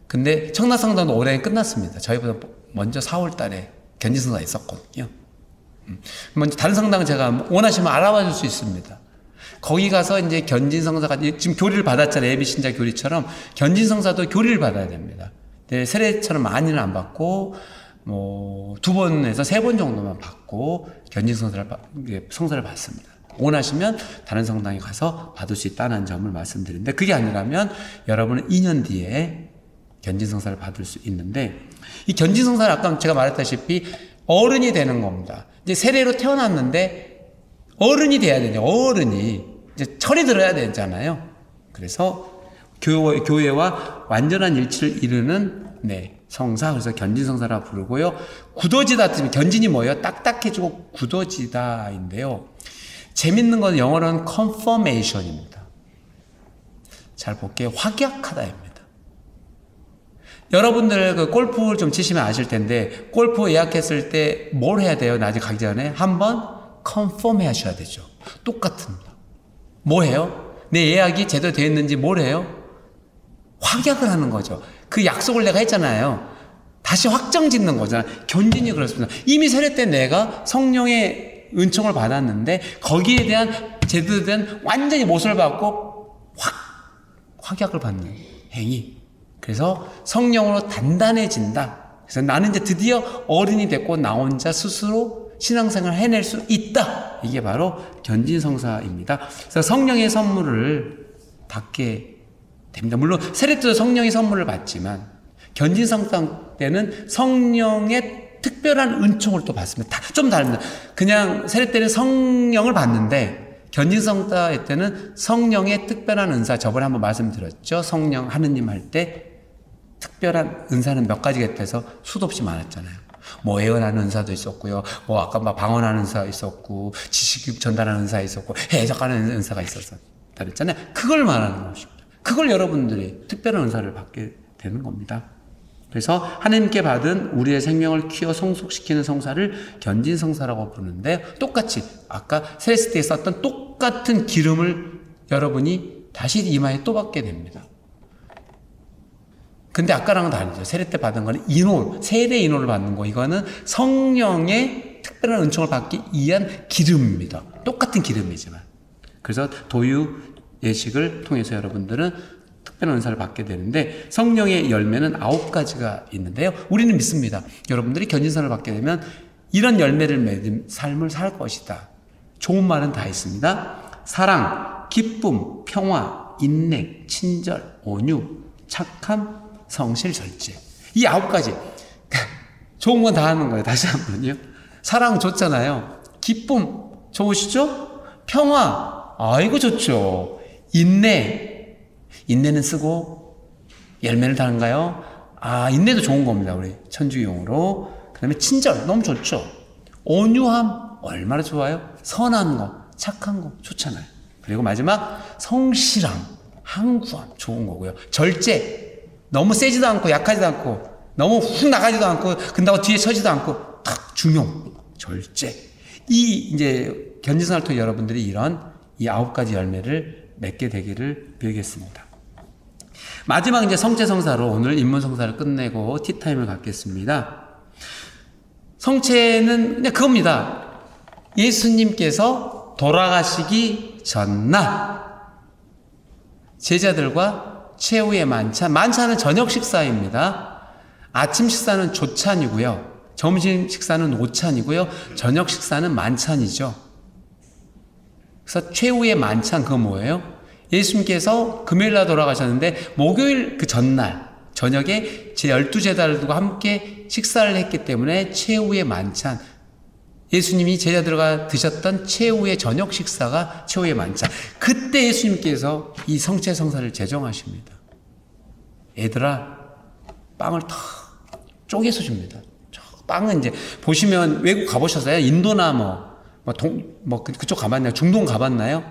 S1: 근데 청라성당도 올해 끝났습니다. 저희보다 먼저 4월 달에 견진성사가 있었거든요. 먼저 다른 성당은 제가 원하시면 알아봐 줄 수 있습니다. 거기 가서 이제 견진성사가 지금 교리를 받았잖아요. 예비신자 교리처럼 견진성사도 교리를 받아야 됩니다. 세례처럼 많이는 안 받고 뭐 2번에서 3번 정도만 받고 견진성사를 받습니다. 원하시면 다른 성당에 가서 받을 수 있다는 점을 말씀드리는데, 그게 아니라면 여러분은 2년 뒤에 견진성사를 받을 수 있는데, 이 견진성사는 아까 제가 말했다시피 어른이 되는 겁니다. 이제 세례로 태어났는데 어른이 돼야 되죠. 어른이 이제 철이 들어야 되잖아요. 그래서 교회와 완전한 일치를 이루는 성사, 그래서 견진성사라 부르고요. 굳어지다, 견진이 뭐예요? 딱딱해지고 굳어지다인데요. 재밌는 건 영어로는 confirmation입니다. 잘 볼게요. 확약하다입니다. 여러분들 그 골프를 좀 치시면 아실 텐데, 골프 예약했을 때 뭘 해야 돼요? 나 아직 가기 전에 한번 컨펌 하셔야 되죠. 똑같습니다. 뭐해요? 내 예약이 제대로 되어 있는지 뭘 해요? 확약을 하는 거죠. 그 약속을 내가 했잖아요. 다시 확정 짓는 거잖아요. 견진이 그렇습니다. 이미 세례 때 내가 성령의 은총을 받았는데 거기에 대한 제대로 된 완전히 못을 받고 확약을 받는 행위. 그래서 성령으로 단단해진다. 그래서 나는 이제 드디어 어른이 됐고 나 혼자 스스로 신앙생활을 해낼 수 있다. 이게 바로 견진성사입니다. 그래서 성령의 선물을 받게 됩니다. 물론 세례 때도 성령의 선물을 받지만 견진성사 때는 성령의 특별한 은총을 또 받습니다. 좀 다릅니다. 그냥 세례 때는 성령을 받는데 견진성사 때는 성령의 특별한 은사, 저번에 한번 말씀드렸죠. 성령 하느님 할 때 특별한 은사는 몇 가지가 있대서 수도 없이 많았잖아요. 뭐 예언하는 은사도 있었고요. 뭐 아까 막 방언하는 은사 있었고, 지식 전달하는 은사 있었고, 해석하는 은사가 있었다 그랬잖아요. 그걸 말하는 것입니다. 그걸 여러분들이 특별한 은사를 받게 되는 겁니다. 그래서 하나님께 받은 우리의 생명을 키워 성숙시키는 성사를 견진성사라고 부르는데, 똑같이 아까 세례 때 썼던 똑같은 기름을 여러분이 다시 이마에 또 받게 됩니다. 근데 아까랑은 다르죠. 세례 때 받은 거는 인홀, 세례 인홀을 받는 거. 이거는 성령의 특별한 은총을 받기 위한 기름입니다. 똑같은 기름이지만. 그래서 도유 예식을 통해서 여러분들은 특별한 은사를 받게 되는데, 성령의 열매는 9가지가 있는데요. 우리는 믿습니다. 여러분들이 견진선을 받게 되면 이런 열매를 맺은 삶을 살 것이다. 좋은 말은 다 있습니다. 사랑, 기쁨, 평화, 인내, 친절, 온유, 착함, 성실, 절제. 이 9가지. 좋은 건 다 하는 거예요. 다시 한 번요. 사랑 좋잖아요. 기쁨 좋으시죠? 평화. 이거 좋죠. 인내는 쓰고 열매를 다는가요? 인내도 좋은 겁니다. 우리 천주용으로. 그 다음에 친절 너무 좋죠. 온유함 얼마나 좋아요? 선한 거, 착한 거 좋잖아요. 그리고 마지막 성실함, 항구함 좋은 거고요. 절제 너무 세지도 않고 약하지도 않고 너무 훅 나가지도 않고 근다고 뒤에 서지도 않고 탁 중용, 절제. 이 이제 견진성을 통해 여러분들이 이런 이 9가지 열매를 맺게 되기를 빌겠습니다. 마지막 이제 성체성사로 오늘 입문성사를 끝내고 티타임을 갖겠습니다. 성체는 그냥 그겁니다. 예수님께서 돌아가시기 전날 제자들과 최후의 만찬은 저녁 식사입니다. 아침 식사는 조찬이고요. 점심 식사는 오찬이고요. 저녁 식사는 만찬이죠. 그래서 최후의 만찬, 그건 뭐예요? 예수님께서 금요일날 돌아가셨는데 목요일 그 전날 저녁에 제 12제자들과 함께 식사를 했기 때문에 최후의 만찬, 예수님이 제자들과 드셨던 최후의 저녁 식사가 최후의 만찬. 그때 예수님께서 이 성체성사를 제정하십니다. 얘들아, 빵을 탁 쪼개서 줍니다. 빵은 이제 보시면 외국 가보셨어요? 인도나 그쪽 가봤나요? 중동 가봤나요?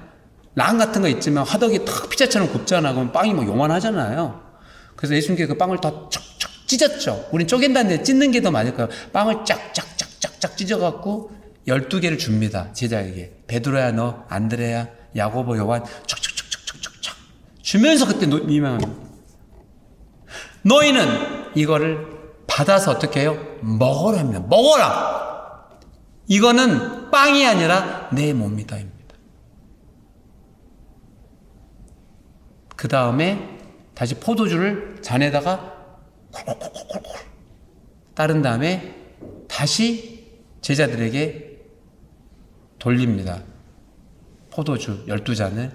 S1: 랑 같은 거 있지만 화덕이 탁 피자처럼 굽잖아. 그럼 빵이 요만하잖아요. 그래서 예수님께서 그 빵을 다 척척 찢었죠. 우린 쪼갠다는데 찢는 게 더 맞을 거예요. 빵을 쫙쫙쫙쫙 찢어갖고 12개를 줍니다. 제자에게. 베드로야, 너, 안드레야, 야고보, 요한 척척척척척척 주면서 그때 미명합니다. 너희는 이거를 받아서 어떻게 해요? 먹어라 합니다. 먹어라! 이거는 빵이 아니라 내 몸이다입니다. 그 다음에 다시 포도주를 잔에다가 콜콜콜콜콜 따른 다음에 다시 제자들에게 돌립니다. 포도주 12잔을.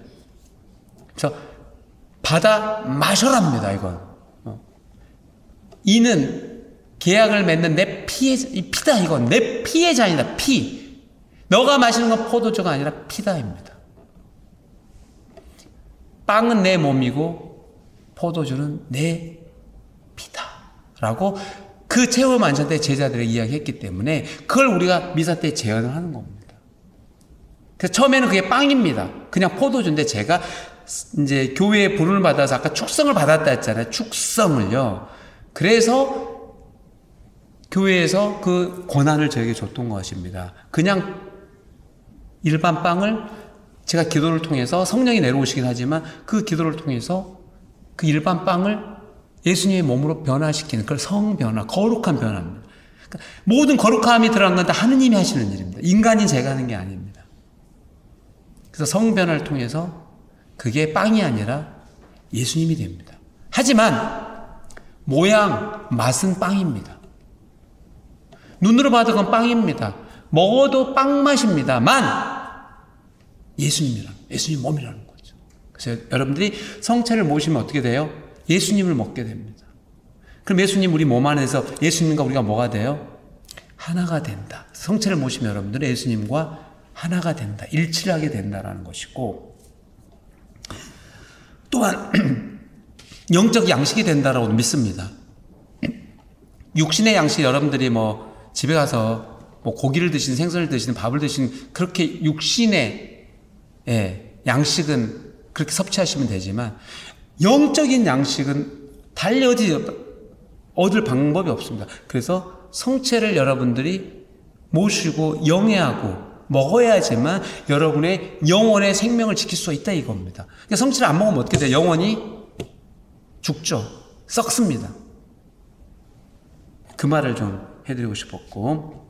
S1: 그래서 받아 마셔랍니다. 이건. 이는 계약을 맺는 내 피다. 이건 내 피의 잔이다. 피. 너가 마시는 건 포도주가 아니라 피다입니다. 빵은 내 몸이고 포도주는 내 피다. 라고 그 최후 만찬 때 제자들에게 이야기했기 때문에 그걸 우리가 미사 때 재현을 하는 겁니다. 그래서 처음에는 그게 빵입니다. 그냥 포도주인데 제가 이제 교회에 부름을 받아서 아까 축성을 받았다 했잖아요. 축성을요. 그래서 교회에서 그 권한을 저에게 줬던 것입니다. 그냥 일반 빵을 제가 기도를 통해서 성령이 내려오시긴 하지만 그 기도를 통해서 그 일반 빵을 예수님의 몸으로 변화시키는 그걸 성변화, 거룩한 변화입니다. 그러니까 모든 거룩함이 들어간 건 다 하느님이 하시는 일입니다. 인간이 제가 하는 게 아닙니다. 그래서 성변화를 통해서 그게 빵이 아니라 예수님이 됩니다. 하지만 모양, 맛은 빵입니다. 눈으로 봐도 그건 빵입니다. 먹어도 빵 맛입니다만 예수님 몸이라는 거죠. 그래서 여러분들이 성체를 모시면 어떻게 돼요? 예수님을 먹게 됩니다. 그럼 예수님 우리 몸 안에서 예수님과 우리가 뭐가 돼요? 하나가 된다. 성체를 모시면 여러분들은 예수님과 하나가 된다. 일치를 하게 된다라는 것이고 또한 영적 양식이 된다라고 믿습니다. 육신의 양식 여러분들이 뭐 집에 가서 뭐 고기를 드시는 생선을 드시는 밥을 드시는 그렇게 육신의 양식은 그렇게 섭취하시면 되지만 영적인 양식은 달리 얻을 방법이 없습니다. 그래서 성체를 여러분들이 모시고 영해하고 먹어야지만 여러분의 영혼의 생명을 지킬 수 있다 이겁니다. 그러니까 성체를 안 먹으면 어떻게 돼요? 영혼이 죽죠. 썩습니다. 그 말을 좀 해드리고 싶었고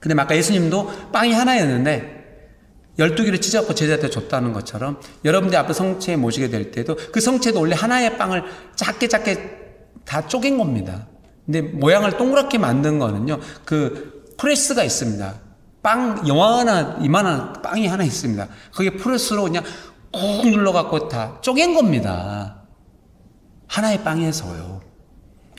S1: 근데 아까 예수님도 빵이 하나였는데 12개를 찢어갖고 제자한테 줬다는 것처럼 여러분들 앞에 성체에 모시게 될 때도 그 성체도 원래 하나의 빵을 작게 다 쪼갠 겁니다. 근데 모양을 동그랗게 만든 거는요, 그 프레스가 있습니다. 빵, 이만한 빵이 하나 있습니다. 거기에 프레스로 그냥 꾹 눌러갖고 다 쪼갠 겁니다. 하나의 빵에서요.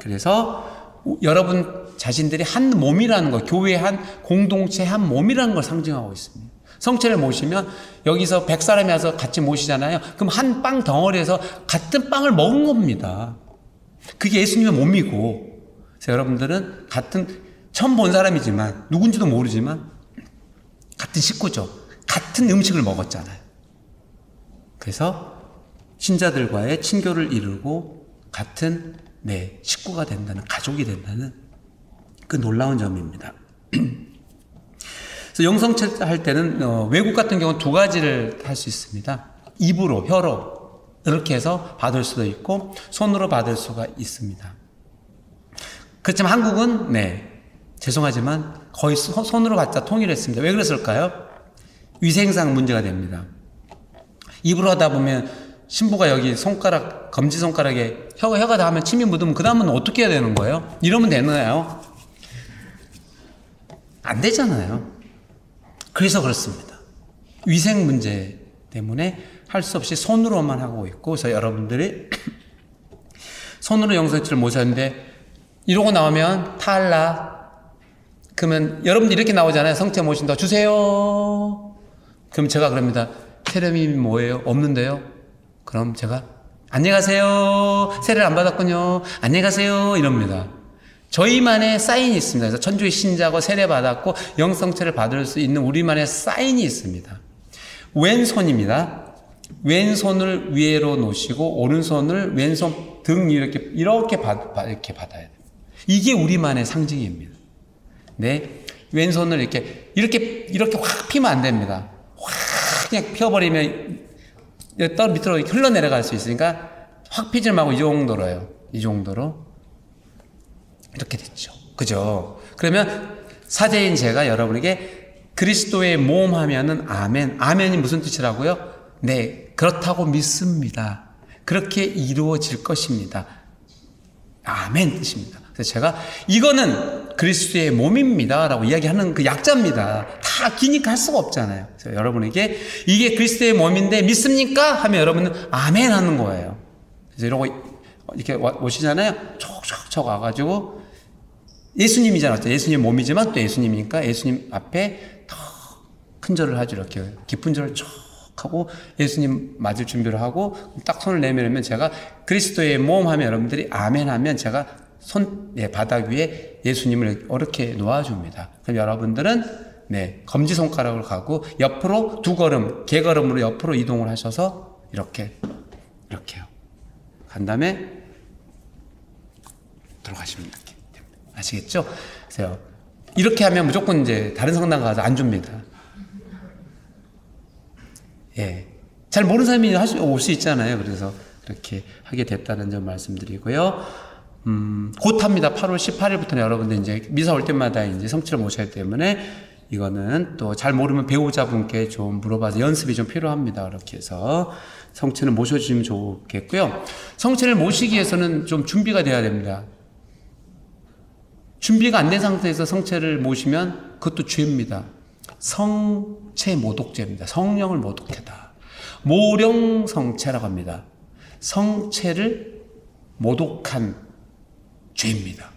S1: 그래서 여러분 자신들이 한 몸이라는 거, 교회의 한 공동체 한 몸이라는 걸 상징하고 있습니다. 성체를 모시면 여기서 100사람이 와서 같이 모시잖아요. 그럼 한 빵 덩어리에서 같은 빵을 먹은 겁니다. 그게 예수님의 몸이고 그래서 여러분들은 같은 처음 본 사람이지만 누군지도 모르지만 같은 식구죠. 같은 음식을 먹었잖아요. 그래서 신자들과의 친교를 이루고 같은 식구가 된다는 가족이 된다는 그 놀라운 점입니다. 그래서 영성체 할 때는 외국 같은 경우는 두 가지를 할 수 있습니다. 입으로, 혀로 이렇게 해서 받을 수도 있고 손으로 받을 수가 있습니다. 그렇지만 한국은 죄송하지만 거의 손으로 받자 통일했습니다. 왜 그랬을까요? 위생상 문제가 됩니다. 입으로 하다 보면 신부가 여기 손가락, 검지손가락에 혀가 닿으면 침이 묻으면 그 다음은 어떻게 해야 되는 거예요? 이러면 되나요? 안 되잖아요. 그래서 그렇습니다. 위생 문제 때문에 할 수 없이 손으로만 하고 있고 그래서 여러분들이 손으로 영성체를 모셨는데 이러고 나오면 탈락. 그러면 여러분들 이렇게 나오잖아요. 성체 모신다. 주세요. 그럼 제가 그럽니다. 세례님이 뭐예요? 없는데요? 그럼 제가 안녕히 가세요. 세례를 안 받았군요. 안녕히 가세요. 이럽니다. 저희만의 사인이 있습니다. 그래서 천주의 신자고 세례 받았고 영성체를 받을 수 있는 우리만의 사인이 있습니다. 왼손입니다. 왼손을 위로 놓으시고 오른손을 왼손 등 이렇게 받아야 돼요. 이게 우리만의 상징입니다. 왼손을 이렇게 확 피면 안 됩니다. 확 그냥 펴버리면 떨 밑으로 흘러내려갈 수 있으니까 확 피지 말고 이 정도로요. 이 정도로 이렇게 됐죠. 그죠? 그러면 사제인 제가 여러분에게 그리스도의 몸 하면은 아멘. 아멘이 무슨 뜻이라고요? 그렇다고 믿습니다. 그렇게 이루어질 것입니다. 아멘 뜻입니다. 그래서 제가 이거는 그리스도의 몸입니다 라고 이야기하는 그 약자입니다. 다 기니까 할 수가 없잖아요. 그래서 여러분에게 이게 그리스도의 몸인데 믿습니까? 하면 여러분은 아멘 하는 거예요. 그래서 이러고 이렇게 오시잖아요. 촉촉촉 와가지고 예수님이잖아요. 예수님 몸이지만 또 예수님이니까 예수님 앞에 더 큰 절을 하죠. 이렇게 깊은 절을 촉 하고 예수님 맞을 준비를 하고 딱 손을 내밀면 제가 그리스도의 몸 하면 여러분들이 아멘 하면 제가 바닥 위에 예수님을 이렇게 놓아줍니다. 그럼 여러분들은 검지손가락을 가고 옆으로 두 걸음, 개걸음으로 옆으로 이동을 하셔서 이렇게요. 간 다음에 들어가시면 이렇게 됩니다. 아시겠죠? 그래서 이렇게 하면 무조건 이제 다른 성당 가서 안 줍니다. 예. 잘 모르는 사람이 올 수 있잖아요. 그래서 그렇게 하게 됐다는 점 말씀드리고요. 곧 합니다. 8월 18일부터는 여러분들 이제 미사 올 때마다 이제 성취를 모셔야 하기 때문에 이거는 또 잘 모르면 배우자분께 좀 물어봐서 연습이 좀 필요합니다. 그렇게 해서 성체를 모셔주시면 좋겠고요. 성체를 모시기 위해서는 좀 준비가 돼야 됩니다. 준비가 안 된 상태에서 성체를 모시면 그것도 죄입니다. 성체 모독죄입니다. 성령을 모독하다. 모령성체라고 합니다. 성체를 모독한 죄입니다.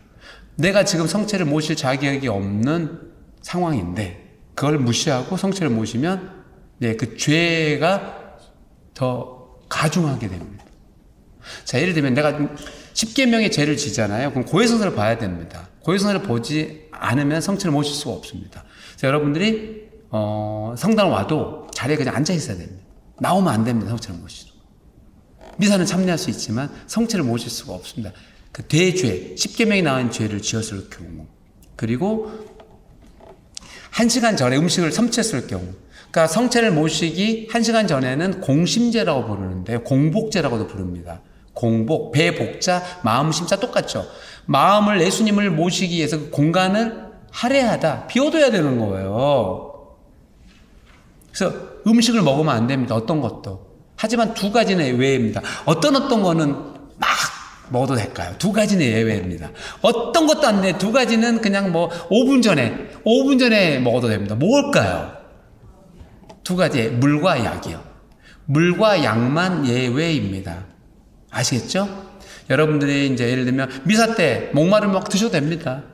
S1: 내가 지금 성체를 모실 자격이 없는 상황인데 그걸 무시하고 성체를 모시면 네, 그 죄가 더 가중하게 됩니다. 자, 예를 들면 내가 10계명의 죄를 지잖아요. 그럼 고해성사를 봐야 됩니다. 고해성사를 보지 않으면 성체를 모실 수가 없습니다. 그래서 여러분들이 성당 와도 자리에 그냥 앉아 있어야 됩니다. 나오면 안 됩니다. 성체를 모시러. 미사는 참여할 수 있지만 성체를 모실 수가 없습니다. 그 대죄, 10계명이 나온 죄를 지었을 경우, 그리고 1시간 전에 음식을 섭취했을 경우, 그러니까 성체를 모시기 1시간 전에는 공심제라고 부르는데 공복제라고도 부릅니다. 공복, 배복자, 마음 심자 똑같죠. 마음을 예수님을 모시기 위해서 그 공간을 할애하다, 비워둬야 되는 거예요. 그래서 음식을 먹으면 안 됩니다. 어떤 것도. 하지만 두 가지는 예외입니다. 어떤 거는 막 먹어도 될까요? 두 가지는 예외입니다. 어떤 것도 안 돼. 두 가지는 그냥 뭐 5분 전에 먹어도 됩니다. 뭘까요? 두 가지, 물과 약이요. 물과 약만 예외입니다. 아시겠죠? 여러분들이 이제 예를 들면 미사 때 목마르면 막 드셔도 됩니다.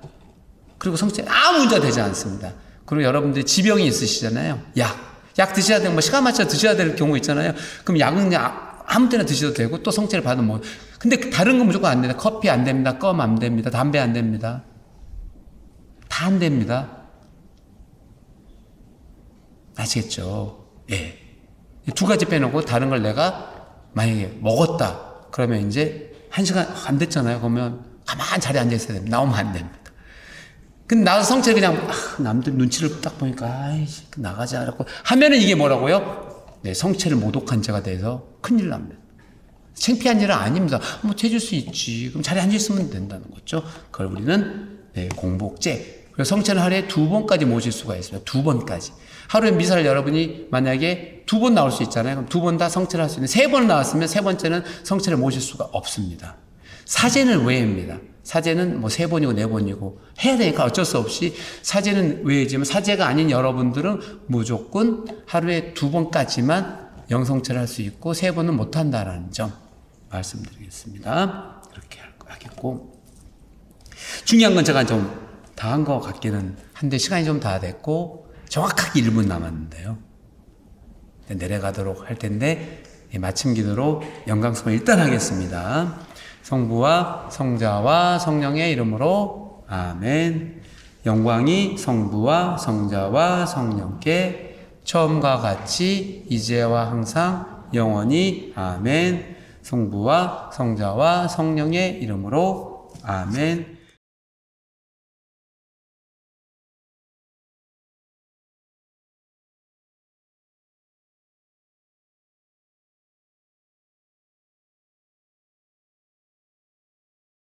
S1: 그리고 성체 아무 문제가 되지 않습니다. 그리고 여러분들이 지병이 있으시잖아요. 약 드셔야 되고 뭐 시간 맞춰 드셔야 될 경우 있잖아요. 그럼 약은 그냥 아무 때나 드셔도 되고 또 성체를 받으면 뭐. 근데 다른 건 무조건 안 됩니다. 커피 안 됩니다. 껌 안 됩니다. 담배 안 됩니다. 다 안 됩니다. 아시겠죠? 예. 두 가지 빼놓고 다른 걸 내가 만약에 먹었다. 그러면 이제 1시간 안 됐잖아요. 그러면 가만히 자리에 앉아 있어야 됩니다. 나오면 안 됩니다. 근데 나와서 성체를 그냥 남들 눈치를 딱 보니까 아이씨 나가자 라고 하면은 이게 뭐라고요? 네, 성체를 모독한 죄가 돼서 큰일 납니다. 창피한 일은 아닙니다. 뭐 죄질 수 있지. 그럼 자리에 앉아 있으면 된다는 거죠. 그걸 우리는 네, 공복죄. 그래서 성체는 하루에 2번까지 모실 수가 있습니다. 2번까지. 하루에 미사를 여러분이 만약에 2번 나올 수 있잖아요. 그럼 2번 다 성체를 할 수 있는데 3번 나왔으면 3번째는 성체를 모실 수가 없습니다. 사제는 외입니다. 사제는 뭐 3번이고 4번이고 해야 되니까 어쩔 수 없이 사제는 외이지만 사제가 아닌 여러분들은 무조건 하루에 2번까지만 영성체를 할 수 있고 3번은 못한다라는 점 말씀드리겠습니다. 그렇게 하겠고, 중요한 건 제가 좀 다 한 것 같기는 한데 시간이 좀 다 됐고 정확하게 1분 남았는데요. 내려가도록 할 텐데 마침 기도로 영광송을 일단 하겠습니다. 성부와 성자와 성령의 이름으로 아멘. 영광이 성부와 성자와 성령께 처음과 같이 이제와 항상 영원히 아멘. 성부와 성자와 성령의 이름으로 아멘.